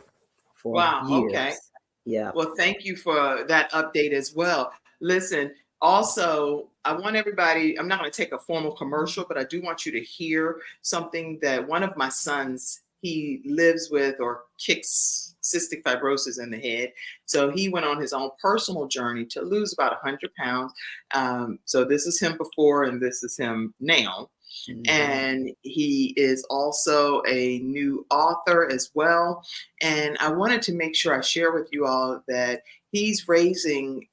for Wow, okay. years. Yeah. Well, thank you for that update as well. Listen, also, I want everybody, I'm not going to take a formal commercial, but I do want you to hear something that one of my sons, he lives with or kicks cystic fibrosis in the head. So he went on his own personal journey to lose about 100 pounds. So this is him before and this is him now. And he is also a new author as well. And I wanted to make sure I share with you all that he's raising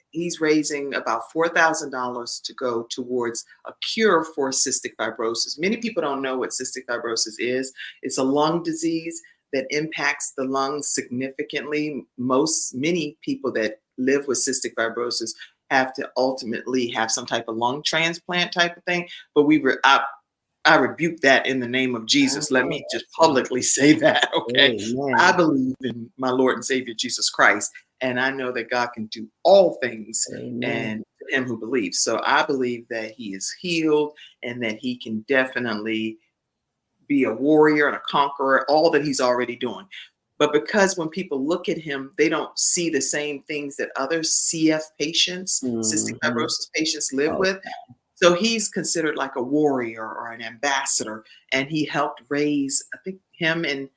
about $4,000 to go towards a cure for cystic fibrosis. Many people don't know what cystic fibrosis is. It's a lung disease that impacts the lungs significantly. Many people that live with cystic fibrosis have to ultimately have some type of lung transplant type of thing. But I rebuke that in the name of Jesus. Let me just publicly say that, okay? Amen. I believe in my Lord and Savior, Jesus Christ, and I know that God can do all things, and him who believes. So I believe that he is healed and that he can definitely be a warrior and a conqueror, all that he's already doing. But because when people look at him, they don't see the same things that other CF patients, cystic fibrosis patients live with. So he's considered like a warrior or an ambassador, and he helped raise, I think him and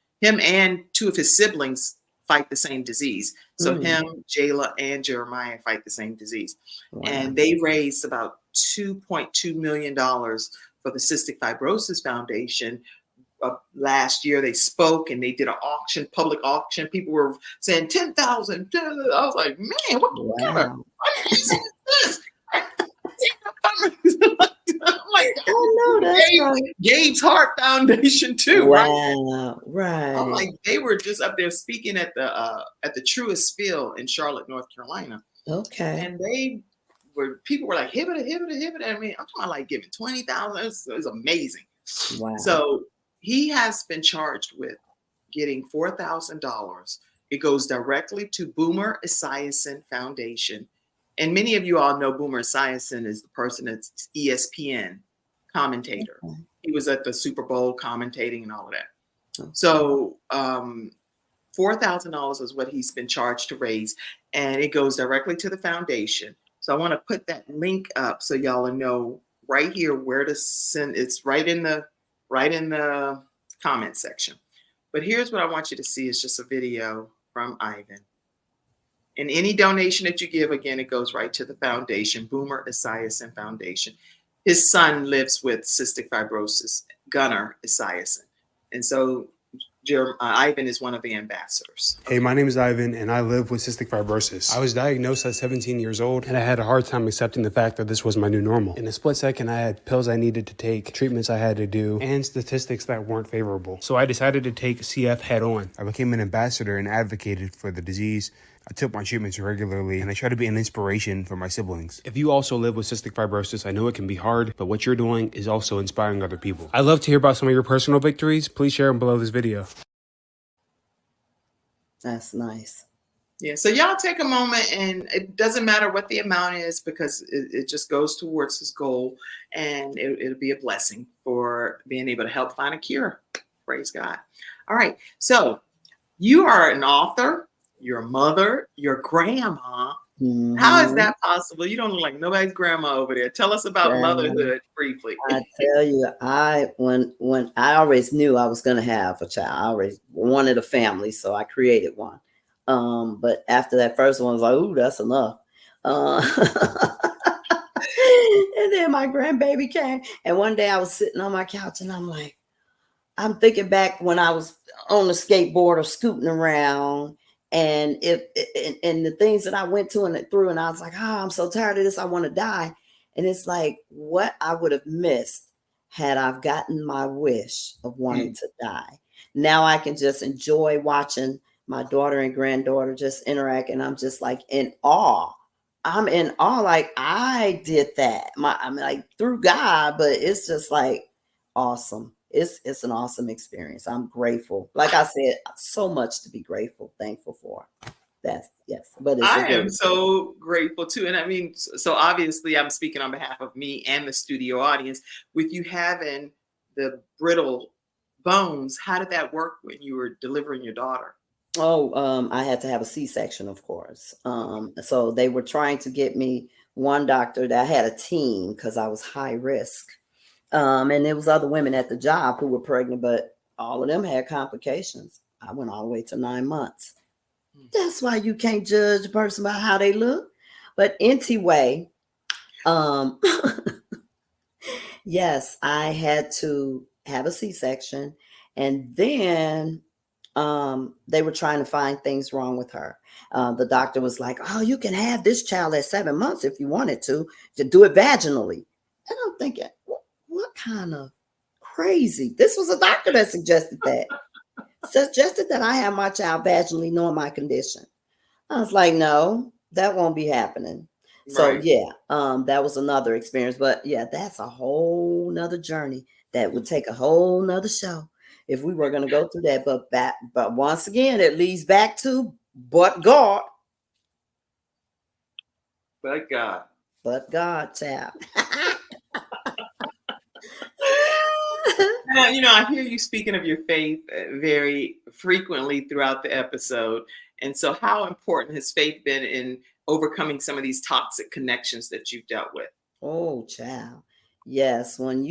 two of his siblings fight the same disease. So him, Jayla, and Jeremiah fight the same disease. Wow. And they raised about $2.2 million for the Cystic Fibrosis Foundation. Last year they spoke and they did an auction, public auction. People were saying 10,000. I was like, man, what kind of fundraising is this? Like, I know that's right. Gabe's Heart Foundation too, wow, right? I'm like, they were just up there speaking at the Truist Field in Charlotte, North Carolina. Okay. And people were like, hibbita, hibbita, hibbita. I mean, I'm talking about like giving 20,000. It was amazing. Wow. So he has been charged with getting $4,000. It goes directly to Boomer Esiason Foundation. And many of you all know Boomer Esiason is the person that's ESPN commentator. Okay. He was at the Super Bowl commentating and all of that. Okay. So $4,000 is what he's been charged to raise, and it goes directly to the foundation. So I want to put that link up so y'all know right here where to send. It's right in the comment section. But here's what I want you to see is just a video from Ivan. And any donation that you give, again, it goes right to the foundation, Boomer Esiason Foundation. His son lives with cystic fibrosis, Gunnar Esiason. And so Ivan is one of the ambassadors. Hey, my name is Ivan, and I live with cystic fibrosis. I was diagnosed at 17 years old, and I had a hard time accepting the fact that this was my new normal. In a split second, I had pills I needed to take, treatments I had to do, and statistics that weren't favorable. So I decided to take CF head on. I became an ambassador and advocated for the disease. I took my treatments regularly, and I try to be an inspiration for my siblings. If you also live with cystic fibrosis, I know it can be hard, but what you're doing is also inspiring other people. I'd love to hear about some of your personal victories. Please share them below this video. That's nice. Yeah, so y'all take a moment, and it doesn't matter what the amount is because it just goes towards his goal, and it'll be a blessing for being able to help find a cure. Praise God. All right, so you are an author. Your mother, your grandma. How is that possible? You don't look like nobody's grandma over there. Tell us about motherhood briefly. I tell you, when I always knew I was going to have a child, I always wanted a family, so I created one. But after that first one, I was like, ooh, that's enough. And then my grandbaby came, and one day I was sitting on my couch, and I'm thinking back when I was on the skateboard or scooting around. And and the things that I went to and through, and I was like, I'm so tired of this, I want to die. And it's like what I would have missed had I've gotten my wish of wanting to die. Now I can just enjoy watching my daughter and granddaughter just interact, and I'm just like in awe. I'm in awe, like I did that. I mean, like through God, but it's just like awesome. It's an awesome experience. I'm grateful. Like I said, so much to be grateful, thankful for. That's yes, but it's a I good am so grateful too. And I mean, so obviously I'm speaking on behalf of me and the studio audience. With you having the brittle bones, how did that work when you were delivering your daughter? Oh, I had to have a C-section, of course. So they were trying to get me one doctor that had a team because I was high risk. And there was other women at the job who were pregnant, but all of them had complications. I went all the way to 9 months. That's why you can't judge a person by how they look. But anyway, um, yes, I had to have a C-section, and then they were trying to find things wrong with her. The doctor was like, "Oh, you can have this child at 7 months if you wanted to do it vaginally." And I'm thinking, what kind of crazy? This was a doctor that suggested that I have my child vaginally, knowing my condition. I was like, no, that won't be happening. So Right. yeah, that was another experience. But yeah, that's a whole nother journey that would take a whole nother show if we were gonna go through that. But once again, it leads back to but God. But God. But God, child. Now, I hear you speaking of your faith very frequently throughout the episode. And so, how important has faith been in overcoming some of these toxic connections that you've dealt with? Oh, child. Yes, when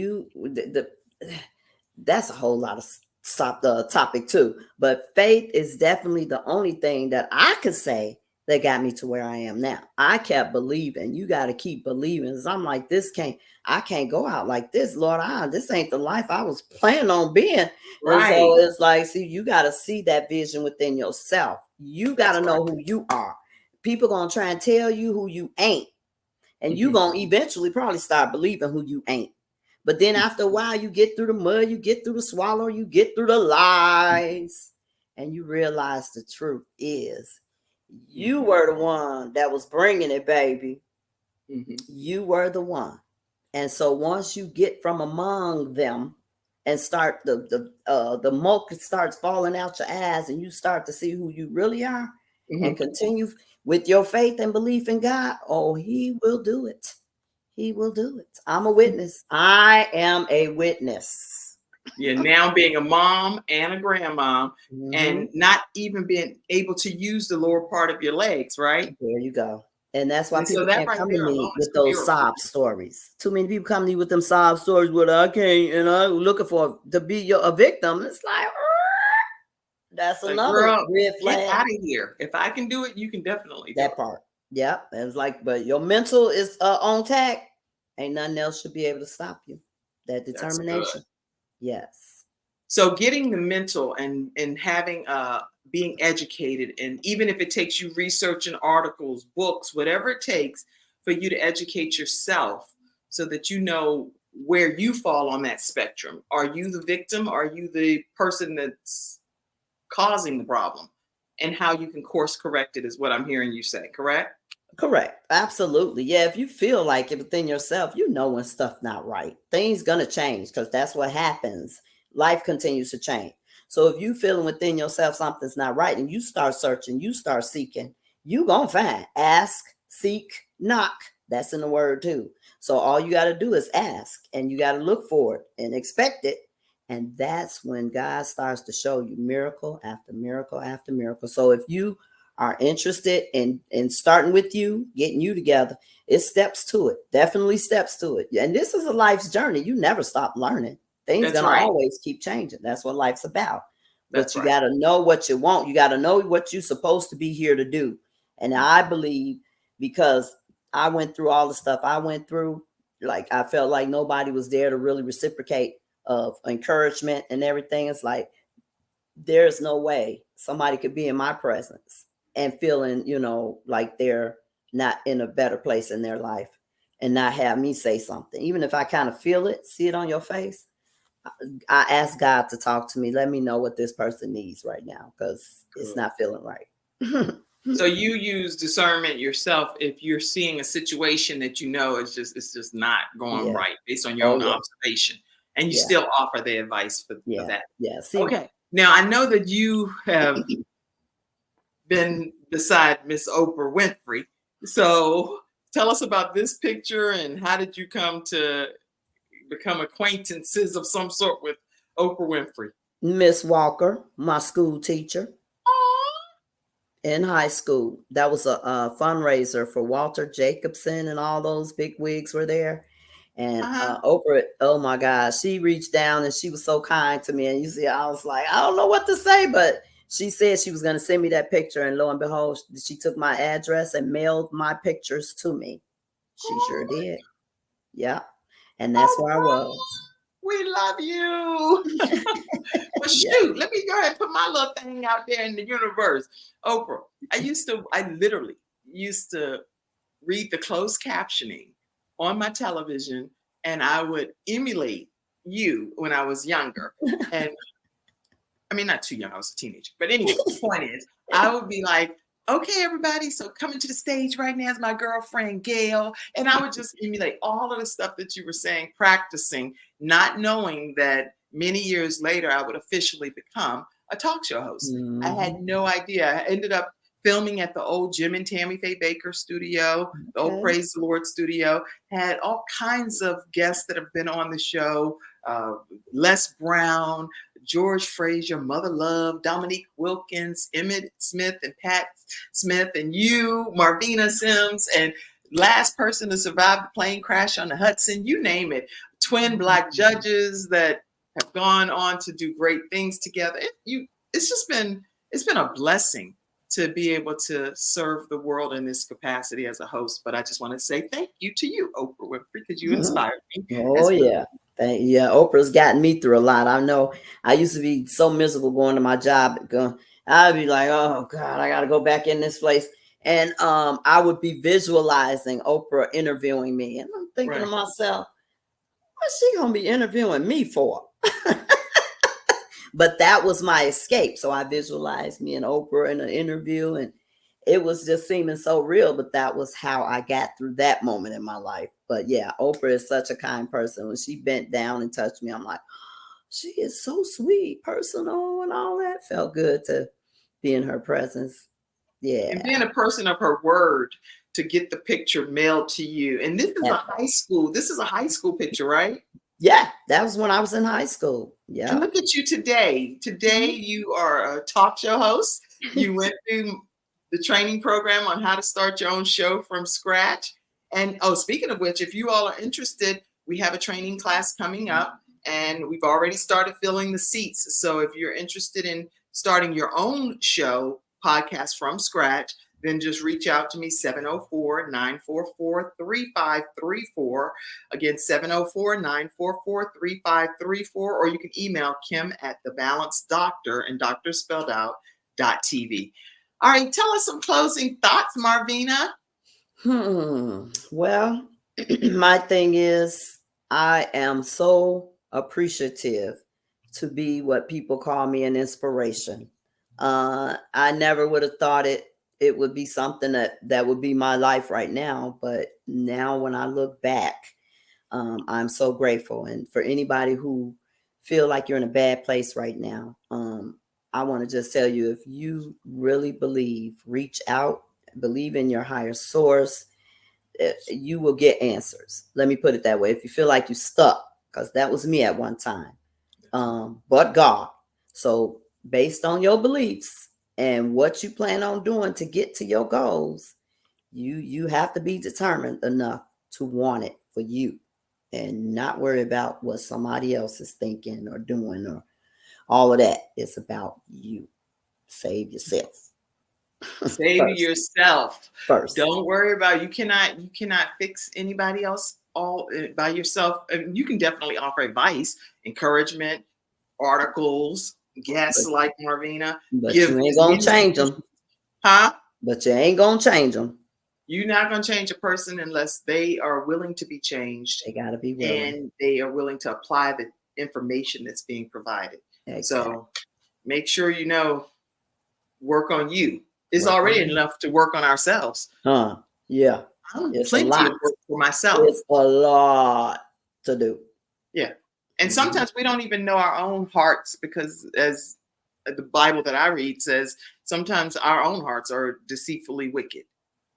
that's a whole lot of topic too. But faith is definitely the only thing that I could say that got me to where I am now. I kept believing. You got to keep believing. I'm like, I can't go out like this, Lord. This ain't the life I was planning on being. And Right. so it's like, see, you got to see that vision within yourself. You got to know who you are. People gonna try and tell you who you ain't, and you gonna eventually probably start believing who you ain't. But then after a while, you get through the mud, you get through the swallow, you get through the lies, and you realize the truth is you were the one that was bringing it, baby. You were the one. And so once you get from among them and start the milk starts falling out your eyes, and you start to see who you really are, and continue with your faith and belief in God, oh, he will do it. He will do it. I'm a witness. I am a witness. You're now being a mom and a grandmom, and not even being able to use the lower part of your legs, right? There you go. And that's why And so people that can't right come to there alone me is with a those miracle. sob stories. Too many people come to me with them sob stories where I can't, and I'm looking for to be a victim. It's like, that's Like, another girl, red get flag. out of here. If I can do it, you can definitely do That it. part. Yep. It's like, but your mental is on tag. Ain't nothing else should be able to stop you. That That's good. determination. Yes. So getting the mental and having being educated, and even if it takes you researching articles, books, whatever it takes for you to educate yourself so that you know where you fall on that spectrum. Are you the victim? Are you the person that's causing the problem? And how you can course correct it is what I'm hearing you say, correct? Correct. Absolutely. Yeah. If you feel like it within yourself, you know when stuff not right. Things gonna change because that's what happens. Life continues to change. So if you feeling within yourself something's not right, and you start searching, you start seeking, you gonna find. Ask, seek, knock. That's in the word too. So all you gotta do is ask, and you gotta look for it and expect it. And that's when God starts to show you miracle after miracle after miracle. So if you are interested in starting with you, getting you together, it's steps to it. Definitely steps to it. And this is a life's journey. You never stop learning. Things That's gonna right. always keep changing. That's what life's about. But That's you right. got to know what you want. You got to know what you're supposed to be here to do. And I believe, because I went through all the stuff I went through, like I felt like nobody was there to really reciprocate of encouragement and everything. It's like there's no way somebody could be in my presence and feeling, like they're not in a better place in their life. and not have me say something. Even if I kind of feel it, see it on your face, I ask God to talk to me. Let me know what this person needs right now, because it's not feeling right. So you use discernment yourself if you're seeing a situation that you know it's just not going right based on your own observation, and you still offer the advice for that. Yeah. See, okay. Now I know that you have been beside Miss Oprah Winfrey. So tell us about this picture and how did you come to become acquaintances of some sort with Oprah Winfrey? Miss Walker, my school teacher. In high school. That was a fundraiser for Walter Jacobson, and all those big wigs were there. And Oprah, oh my gosh, she reached down and she was so kind to me. And you see, I was like, I don't know what to say, but she said she was going to send me that picture. And lo and behold, she took my address and mailed my pictures to me. She sure did. Yeah. And that's where I was. We love you. Well, shoot, let me go ahead and put my little thing out there in the universe. Oprah, I literally used to read the closed captioning on my television, and I would emulate you when I was younger. And I mean, not too young, I was a teenager. But anyway, the point is, I would be like, okay, everybody, so coming to the stage right now is my girlfriend, Gail. And I would just emulate all of the stuff that you were saying, practicing, not knowing that many years later, I would officially become a talk show host. I had no idea. I ended up filming at the old Jim and Tammy Faye Baker studio, the old Praise the Lord studio, had all kinds of guests that have been on the show, Les Brown, George Frazier, Mother Love, Dominique Wilkins, Emmett Smith and Pat Smith, and you, Marvina Sims, and last person to survive the plane crash on the Hudson, you name it. Twin Black judges that have gone on to do great things together. It's been a blessing to be able to serve the world in this capacity as a host. But I just want to say thank you to you, Oprah Winfrey, because you inspired me. Oh, yeah. Yeah, Oprah's gotten me through a lot. I know I used to be so miserable going to my job. I'd be like, oh, God, I got to go back in this place. And I would be visualizing Oprah interviewing me. And I'm thinking to myself, what's she going to be interviewing me for? But that was my escape. So I visualized me and Oprah in an interview, and it was just seeming so real. But that was how I got through that moment in my life. But yeah, Oprah is such a kind person. When she bent down and touched me, I'm like, she is so sweet, personal, and all that. Felt good to be in her presence. Yeah. And being a person of her word to get the picture mailed to you. And this is a high school picture, right? Yeah, that was when I was in high school. Yeah. And look at you today. Today you are a talk show host. You went through the training program on how to start your own show from scratch. And speaking of which, if you all are interested, we have a training class coming up, and we've already started filling the seats. So if you're interested in starting your own show podcast from scratch, then just reach out to me, 704-944-3534. Again, 704-944-3534, or you can email Kim at thebalancedoctor, and doctor spelled out, .tv. All right, tell us some closing thoughts, Marvina. Well, my thing is, I am so appreciative to be what people call me an inspiration. I never would have thought it would be something that would be my life right now. But now when I look back, I'm so grateful. And for anybody who feel like you're in a bad place right now, I want to just tell you, if you really believe, reach out, believe in your higher source, you will get answers. Let me put it that way. If you feel like you're stuck, because that was me at one time, but God. So based on your beliefs and what you plan on doing to get to your goals, you have to be determined enough to want it for you and not worry about what somebody else is thinking or doing or all of that. It's about you. Save yourself. Save yourself first. Don't worry about you cannot fix anybody else all by yourself. You can definitely offer advice, encouragement, articles, guests like Marvina. But you ain't gonna change them. Huh? But you ain't gonna change them. You're not going to change a person unless they are willing to be changed. They got to be willing. And they are willing to apply the information that's being provided. Exactly. So make sure work on you. It's already enough to work on ourselves. Yeah. It's plenty of work for myself. It's a lot to do. Yeah. And sometimes we don't even know our own hearts, because as the Bible that I read says, sometimes our own hearts are deceitfully wicked.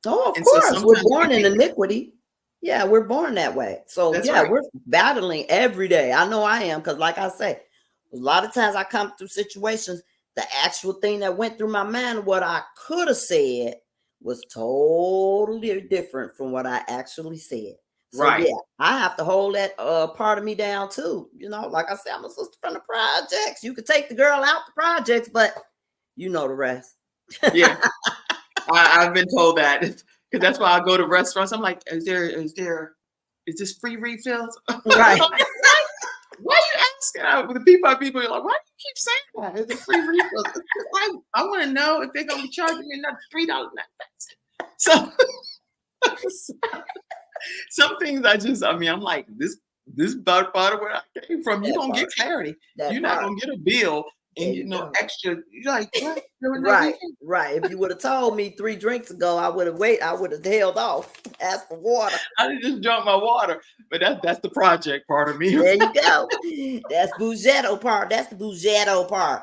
Oh, of course. So we're born in iniquity. Yeah, we're born that way. So we're battling every day. I know I am, because like I say, a lot of times I come through situations, the actual thing that went through my mind, what I could have said was totally different from what I actually said. So yeah, I have to hold that part of me down too. Like I said, I'm a sister from the projects. You could take the girl out the projects, but you know the rest. Yeah. I've been told that, because that's why I go to restaurants. I'm like, is this free refills? Right. Why are you asking? The people are like, why do you keep saying that? Is it free refills? I want to know if they're going to be charging me another $3. So some things I'm like, this part of where I came from, you don't get clarity. You're not going to get a bill. And extra, you're like, what? Right. If you would have told me 3 drinks ago, I would have held off. Asked for water. I just drunk my water, but that's the project part of me. There you go. That's bougetto part. That's the bougetto part.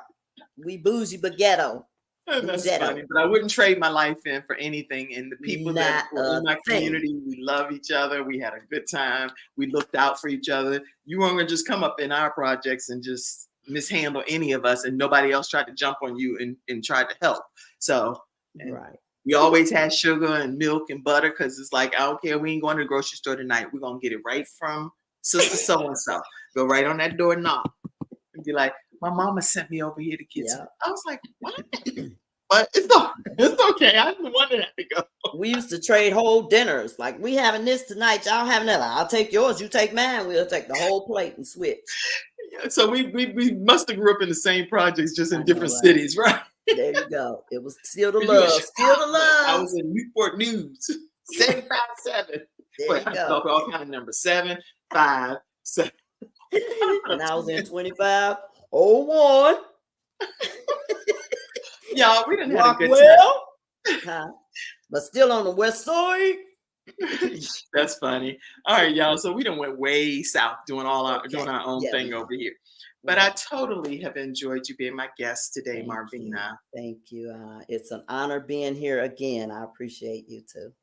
We bougie but ghetto. That's funny, but I wouldn't trade my life in for anything. And the people that were in my community, we love each other. We had a good time. We looked out for each other. You weren't gonna just come up in our projects and just mishandle any of us, and nobody else tried to jump on you and tried to help. So we always had sugar and milk and butter, because it's like, I don't care, we ain't going to the grocery store tonight. We're gonna get it right from sister so and so. Go right on that door knock and be like, my mama sent me over here to get some. I was like, what? But it's okay. I'm the one that had to go. We used to trade whole dinners. Like, we having this tonight, y'all having that. I'll take yours, you take mine. We'll take the whole plate and switch. So we must have grew up in the same projects, just in different cities, right? There you go. It was still the love. Still the love. I was in Newport News, 757. Wait, I know all kind of numbers. 757. And I was in 2501. Y'all, we didn't have a good time. But still on the west side. That's funny. All right, y'all. So we done went way south doing our own thing over here. But I totally have enjoyed you being my guest today, Marvina. Thank you. It's an honor being here again. I appreciate you too.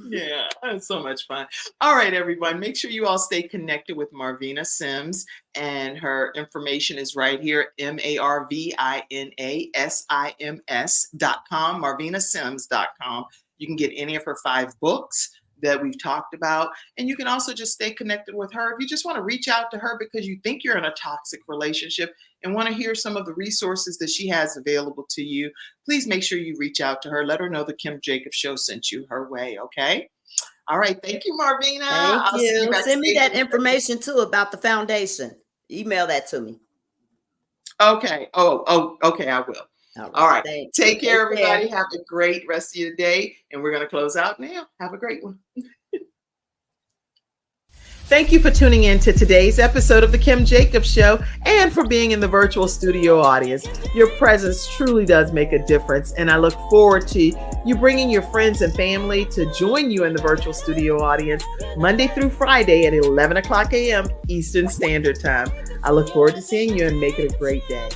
Yeah, it's so much fun. All right, everyone. Make sure you all stay connected with Marvina Sims, and her information is right here, MarvinaSims.com, MarvinaSims.com. You can get any of her 5 books that we've talked about. And you can also just stay connected with her. If you just want to reach out to her because you think you're in a toxic relationship and want to hear some of the resources that she has available to you, please make sure you reach out to her. Let her know the Kim Jacobs Show sent you her way, okay? All right. Thank you, Marvina. Thank you. Send me that information too about the foundation. Email that to me. Okay. Okay, I will. All right. Take care, everybody. Have a great rest of your day. And we're going to close out now. Have a great one. Thank you for tuning in to today's episode of The Kim Jacobs Show, and for being in the virtual studio audience. Your presence truly does make a difference, and I look forward to you bringing your friends and family to join you in the virtual studio audience Monday through Friday at 11 o'clock a.m. Eastern Standard Time. I look forward to seeing you, and make it a great day.